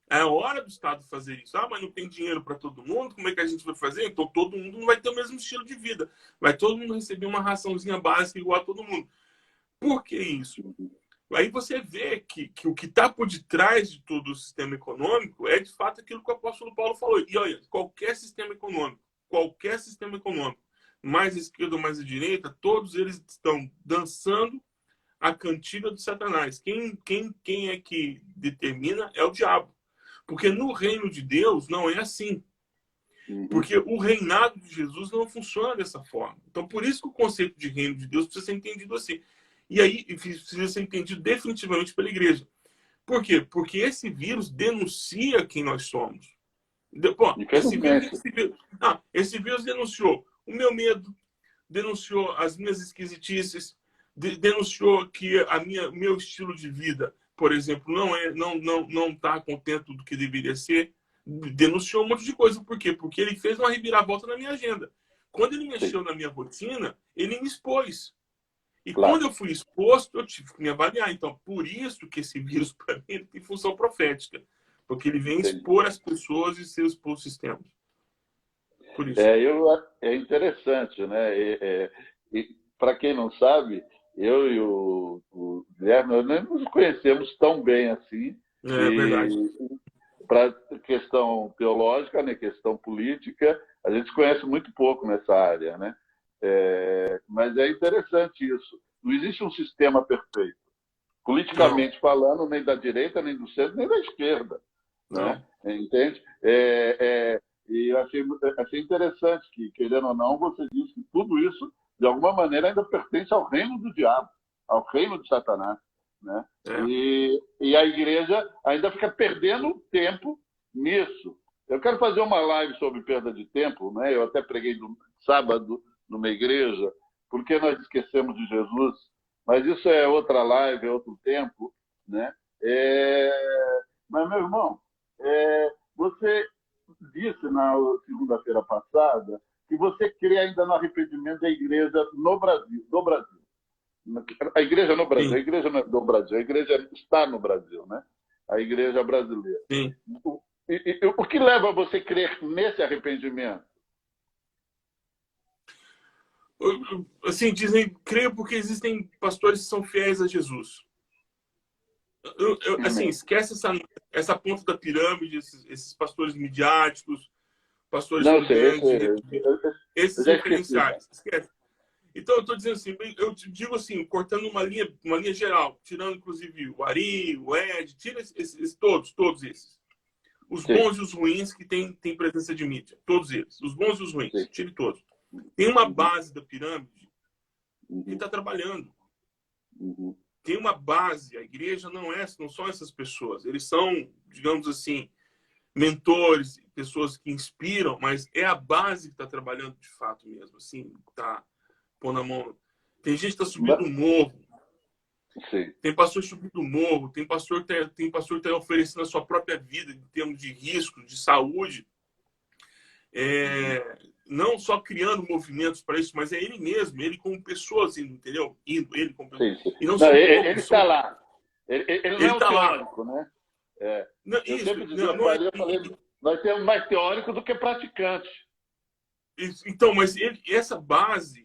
É a hora do Estado fazer isso. Mas não tem dinheiro para todo mundo, como é que a gente vai fazer? Então todo mundo não vai ter o mesmo estilo de vida. Vai todo mundo receber uma raçãozinha básica igual a todo mundo. Por que isso? Aí você vê que o que está por detrás de todo o sistema econômico é, de fato, aquilo que o apóstolo Paulo falou. E olha, qualquer sistema econômico, mais à esquerda ou mais à direita, todos eles estão dançando a cantiga de Satanás. Quem é que determina é o diabo. Porque no reino de Deus não é assim. Porque o reinado de Jesus não funciona dessa forma. Então, por isso que o conceito de reino de Deus precisa ser entendido assim. E aí precisa ser entendido definitivamente pela igreja. Por quê? Porque esse vírus denuncia quem nós somos. Esse vírus denunciou o meu medo, denunciou as minhas esquisitices, denunciou que meu estilo de vida, por exemplo, não está contento do que deveria ser. Denunciou um monte de coisa. Por quê? Porque ele fez uma reviravolta na minha agenda. Quando ele mexeu na minha rotina, ele me expôs. E quando eu fui exposto, eu tive que me avaliar. Então, por isso que esse vírus, para mim, ele tem função profética. Porque ele vem expor as pessoas e seus sistemas. por isso. É interessante, né? Para quem não sabe, eu e o Guilherme, nós não nos conhecemos tão bem assim. É verdade. Para questão teológica, né, questão política, a gente conhece muito pouco nessa área, né? Mas é interessante isso. Não existe um sistema perfeito, politicamente falando, nem da direita, nem do centro, nem da esquerda, né? Entende? E eu achei interessante que, querendo ou não, você disse que tudo isso, de alguma maneira, ainda pertence ao reino do diabo, ao reino de Satanás, né? E a igreja ainda fica perdendo tempo nisso. Eu quero fazer uma live sobre perda de tempo, né? Eu até preguei no sábado numa igreja, porque nós esquecemos de Jesus, mas isso é outra live, é outro tempo, né? Mas, meu irmão, você disse na segunda-feira passada que você crê ainda no arrependimento da igreja no Brasil, do Brasil. A igreja no Brasil, a igreja não é do Brasil, a igreja está no Brasil, né? A igreja brasileira. Sim. O que leva você a crer nesse arrependimento? Assim, dizem, creio porque existem pastores que são fiéis a Jesus. Assim, esquece essa ponta da pirâmide, esses pastores midiáticos, pastores esses referenciais. Esquece. Então, eu estou dizendo assim, eu digo assim, cortando uma linha geral, tirando inclusive o Ari, o Ed, tira todos esses. Os bons e os ruins que têm presença de mídia, todos eles. Os bons e os ruins, tire todos. Tem uma base da pirâmide que está trabalhando. Tem uma base, a igreja não são essas pessoas. Eles são, digamos assim, mentores, pessoas que inspiram, mas é a base que está trabalhando de fato mesmo, assim, está pondo a mão. Tem gente que está subindo o morro. Sim. Tem pastor subindo o morro, tem pastor que está oferecendo a sua própria vida em termos de risco, de saúde. Não só criando movimentos para isso, mas é ele mesmo, ele como pessoa, assim, entendeu? Ele como pessoa. Sim. E não ele está lá. Ele não é o tá teórico, lá. né? Não, eu isso, sempre dizia, eu falei, nós temos mais teórico do que praticante. Então, mas essa base,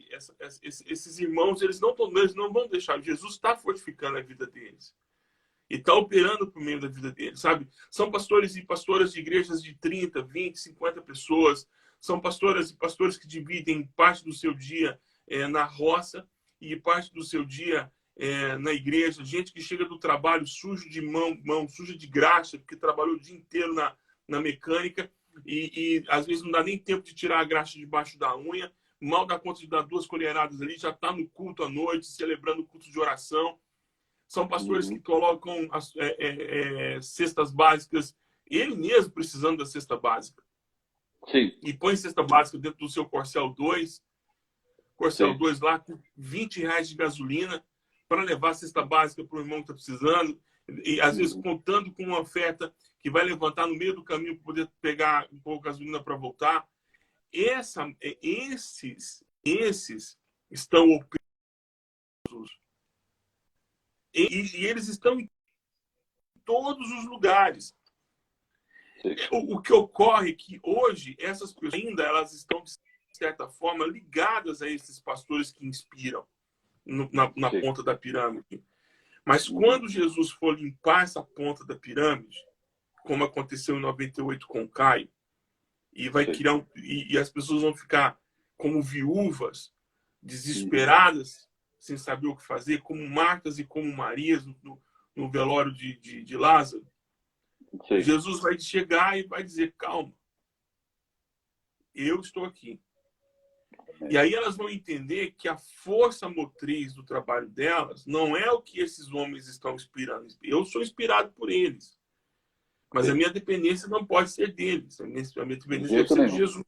esses irmãos, eles não vão deixar. Jesus está fortificando a vida deles. E está operando por meio da vida deles, sabe? São pastores e pastoras de igrejas de 30, 20, 50 pessoas. São pastoras e pastores que dividem parte do seu dia na roça e parte do seu dia na igreja. Gente que chega do trabalho sujo de mão suja de graxa, porque trabalhou o dia inteiro na mecânica. E às vezes não dá nem tempo de tirar a graxa debaixo da unha, mal dá conta de dar 2 colheradas ali, já está no culto à noite, celebrando o culto de oração. São pastores que colocam cestas básicas, ele mesmo precisando da cesta básica. Sim. E põe cesta básica dentro do seu Corcel 2 lá com R$20 de gasolina para levar a cesta básica para o irmão que está precisando. E às vezes contando com uma oferta que vai levantar no meio do caminho para poder pegar um pouco de gasolina para voltar. Esses estão operosos. E eles estão em todos os lugares. O que ocorre é que hoje essas pessoas ainda elas estão de certa forma ligadas a esses pastores que inspiram na ponta da pirâmide. Mas quando Jesus for limpar essa ponta da pirâmide, como aconteceu em 98 com Caio, e vai criar e as pessoas vão ficar como viúvas, desesperadas, sem saber o que fazer, como Martas e como Marias no velório de Lázaro. Sim. Jesus vai chegar e vai dizer, calma, eu estou aqui. E aí elas vão entender que a força motriz do trabalho delas não é o que esses homens estão inspirando. Eu sou inspirado por eles. Mas a minha dependência não pode ser deles. A minha dependência deve ser de Jesus.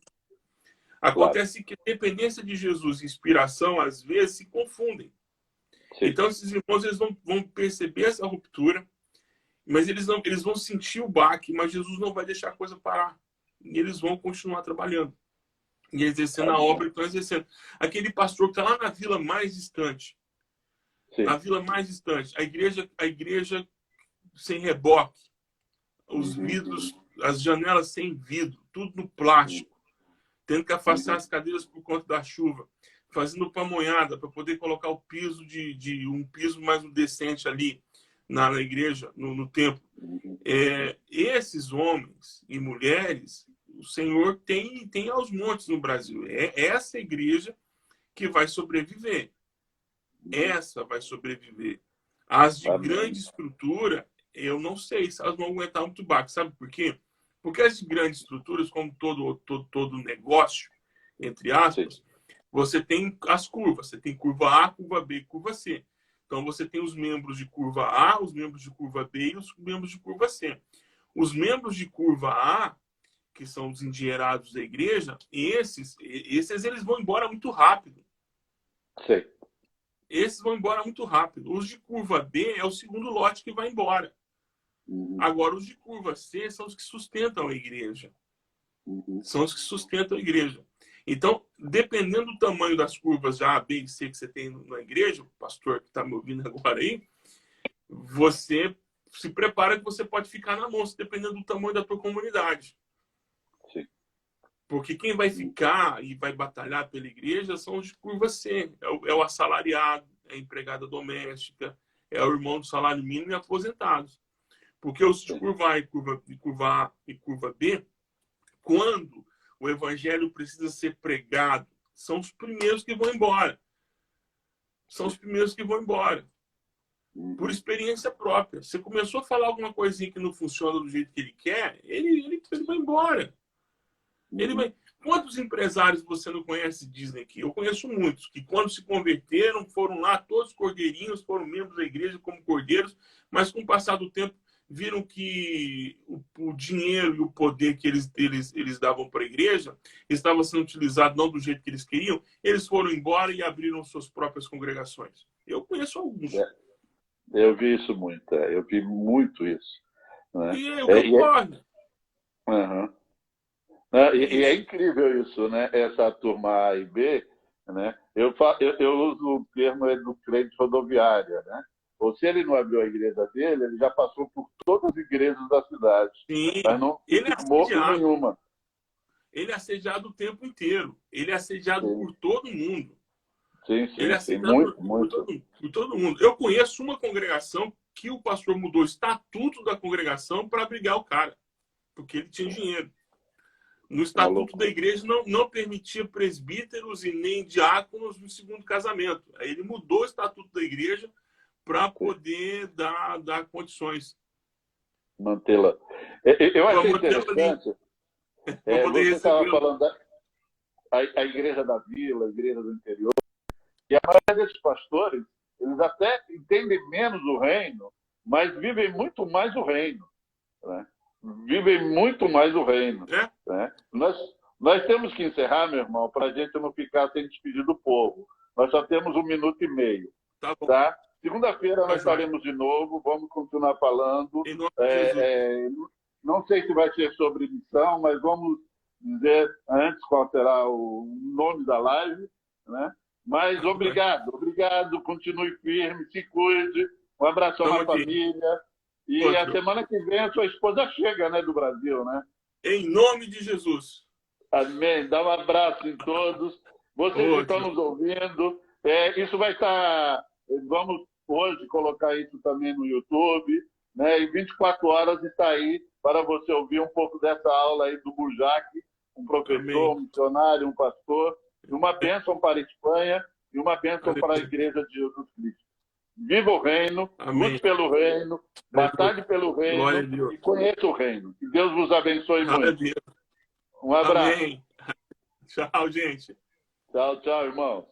Acontece que a dependência de Jesus e inspiração, às vezes, se confundem. Sim. Então, esses irmãos eles vão perceber essa ruptura, mas eles vão sentir o baque, mas Jesus não vai deixar a coisa parar. E eles vão continuar trabalhando. E exercendo a obra que estão exercendo. Aquele pastor que está lá na vila mais distante. Sim. Na vila mais distante. A igreja sem reboque. Os vidros, as janelas sem vidro. Tudo no plástico. tendo que afastar as cadeiras por conta da chuva, fazendo pamonhada para poder colocar o piso de um piso mais decente ali na igreja, no templo. Esses homens e mulheres, o Senhor tem aos montes no Brasil. É essa igreja que vai sobreviver. Essa vai sobreviver. As de grande estrutura, eu não sei se elas vão aguentar muito baixo. Sabe por quê? Porque as de grandes estruturas, como todo negócio, entre aspas, você tem as curvas. Você tem curva A, curva B e curva C. Então, você tem os membros de curva A, os membros de curva B e os membros de curva C. Os membros de curva A, que são os endinheirados da igreja, esses eles vão embora muito rápido. Sim. Esses vão embora muito rápido. Os de curva B é o segundo lote que vai embora. Agora, os de curva C são os que sustentam a igreja. São os que sustentam a igreja. Então, dependendo do tamanho das curvas A, B e C que você tem na igreja, o pastor que está me ouvindo agora aí, você se prepara que você pode ficar na mão, dependendo do tamanho da tua comunidade. Sim. Porque quem vai ficar e vai batalhar pela igreja são os de curva C. É o assalariado, é a empregada doméstica, é o irmão do salário mínimo e aposentados. Porque os de curva A e curva B, quando o evangelho precisa ser pregado, são os primeiros que vão embora. São os primeiros que vão embora. Por experiência própria. Você começou a falar alguma coisinha que não funciona do jeito que ele quer, ele vai embora. Ele vai... Quantos empresários você não conhece Disney aqui? Eu conheço muitos, que quando se converteram, foram lá, todos cordeirinhos, foram membros da igreja como cordeiros, mas com o passar do tempo, viram que o dinheiro e o poder que eles davam para a igreja estava sendo utilizado não do jeito que eles queriam, eles foram embora e abriram suas próprias congregações. Eu conheço alguns. Eu vi isso muito, eu vi muito isso. Né? E é o que ocorre. E é incrível isso, né? Essa turma A e B, né? Eu uso o termo do crente rodoviária, né? Ou se ele não abriu a igreja dele, ele já passou por todas as igrejas da cidade. Sim, mas não firmou nenhuma. Ele é assediado o tempo inteiro. Ele é assediado por todo mundo. Sim, ele é assediado por todo mundo. Eu conheço uma congregação que o pastor mudou o estatuto da congregação para abrigar o cara, porque ele tinha dinheiro. No estatuto da igreja não permitia presbíteros e nem diáconos no segundo casamento. Aí ele mudou o estatuto da igreja para poder dar condições. Mantê-la. Eu achei interessante. Você estava falando a igreja da vila, a igreja do interior, e a maioria desses pastores, eles até entendem menos o reino, mas vivem muito mais o reino. Né? Vivem muito mais o reino. Né? Nós temos que encerrar, meu irmão, para a gente não ficar sem despedir do povo. Nós só temos 1 minuto e meio. Tá bom. Tá? Segunda-feira nós estaremos de novo, vamos continuar falando. Não sei se vai ser sobre missão, mas vamos dizer antes qual será o nome da live. Né? Mas obrigado, continue firme, se cuide. Um abraço à família. E a semana que vem a sua esposa chega, né, do Brasil, né? Em nome de Jesus. Amém. Dá um abraço em todos. Vocês que estão nos ouvindo. Isso vai estar... Vamos hoje colocar isso também no YouTube. Né? E 24 horas está aí para você ouvir um pouco dessa aula aí do Burjac, um professor, um missionário, um pastor. E uma bênção para a Espanha e uma bênção para a Igreja de Jesus Cristo. Viva o reino, lute pelo reino, batalhe pelo reino e conheça o reino. Que Deus vos abençoe muito. Um abraço. Amém. Tchau, gente. Tchau, irmãos.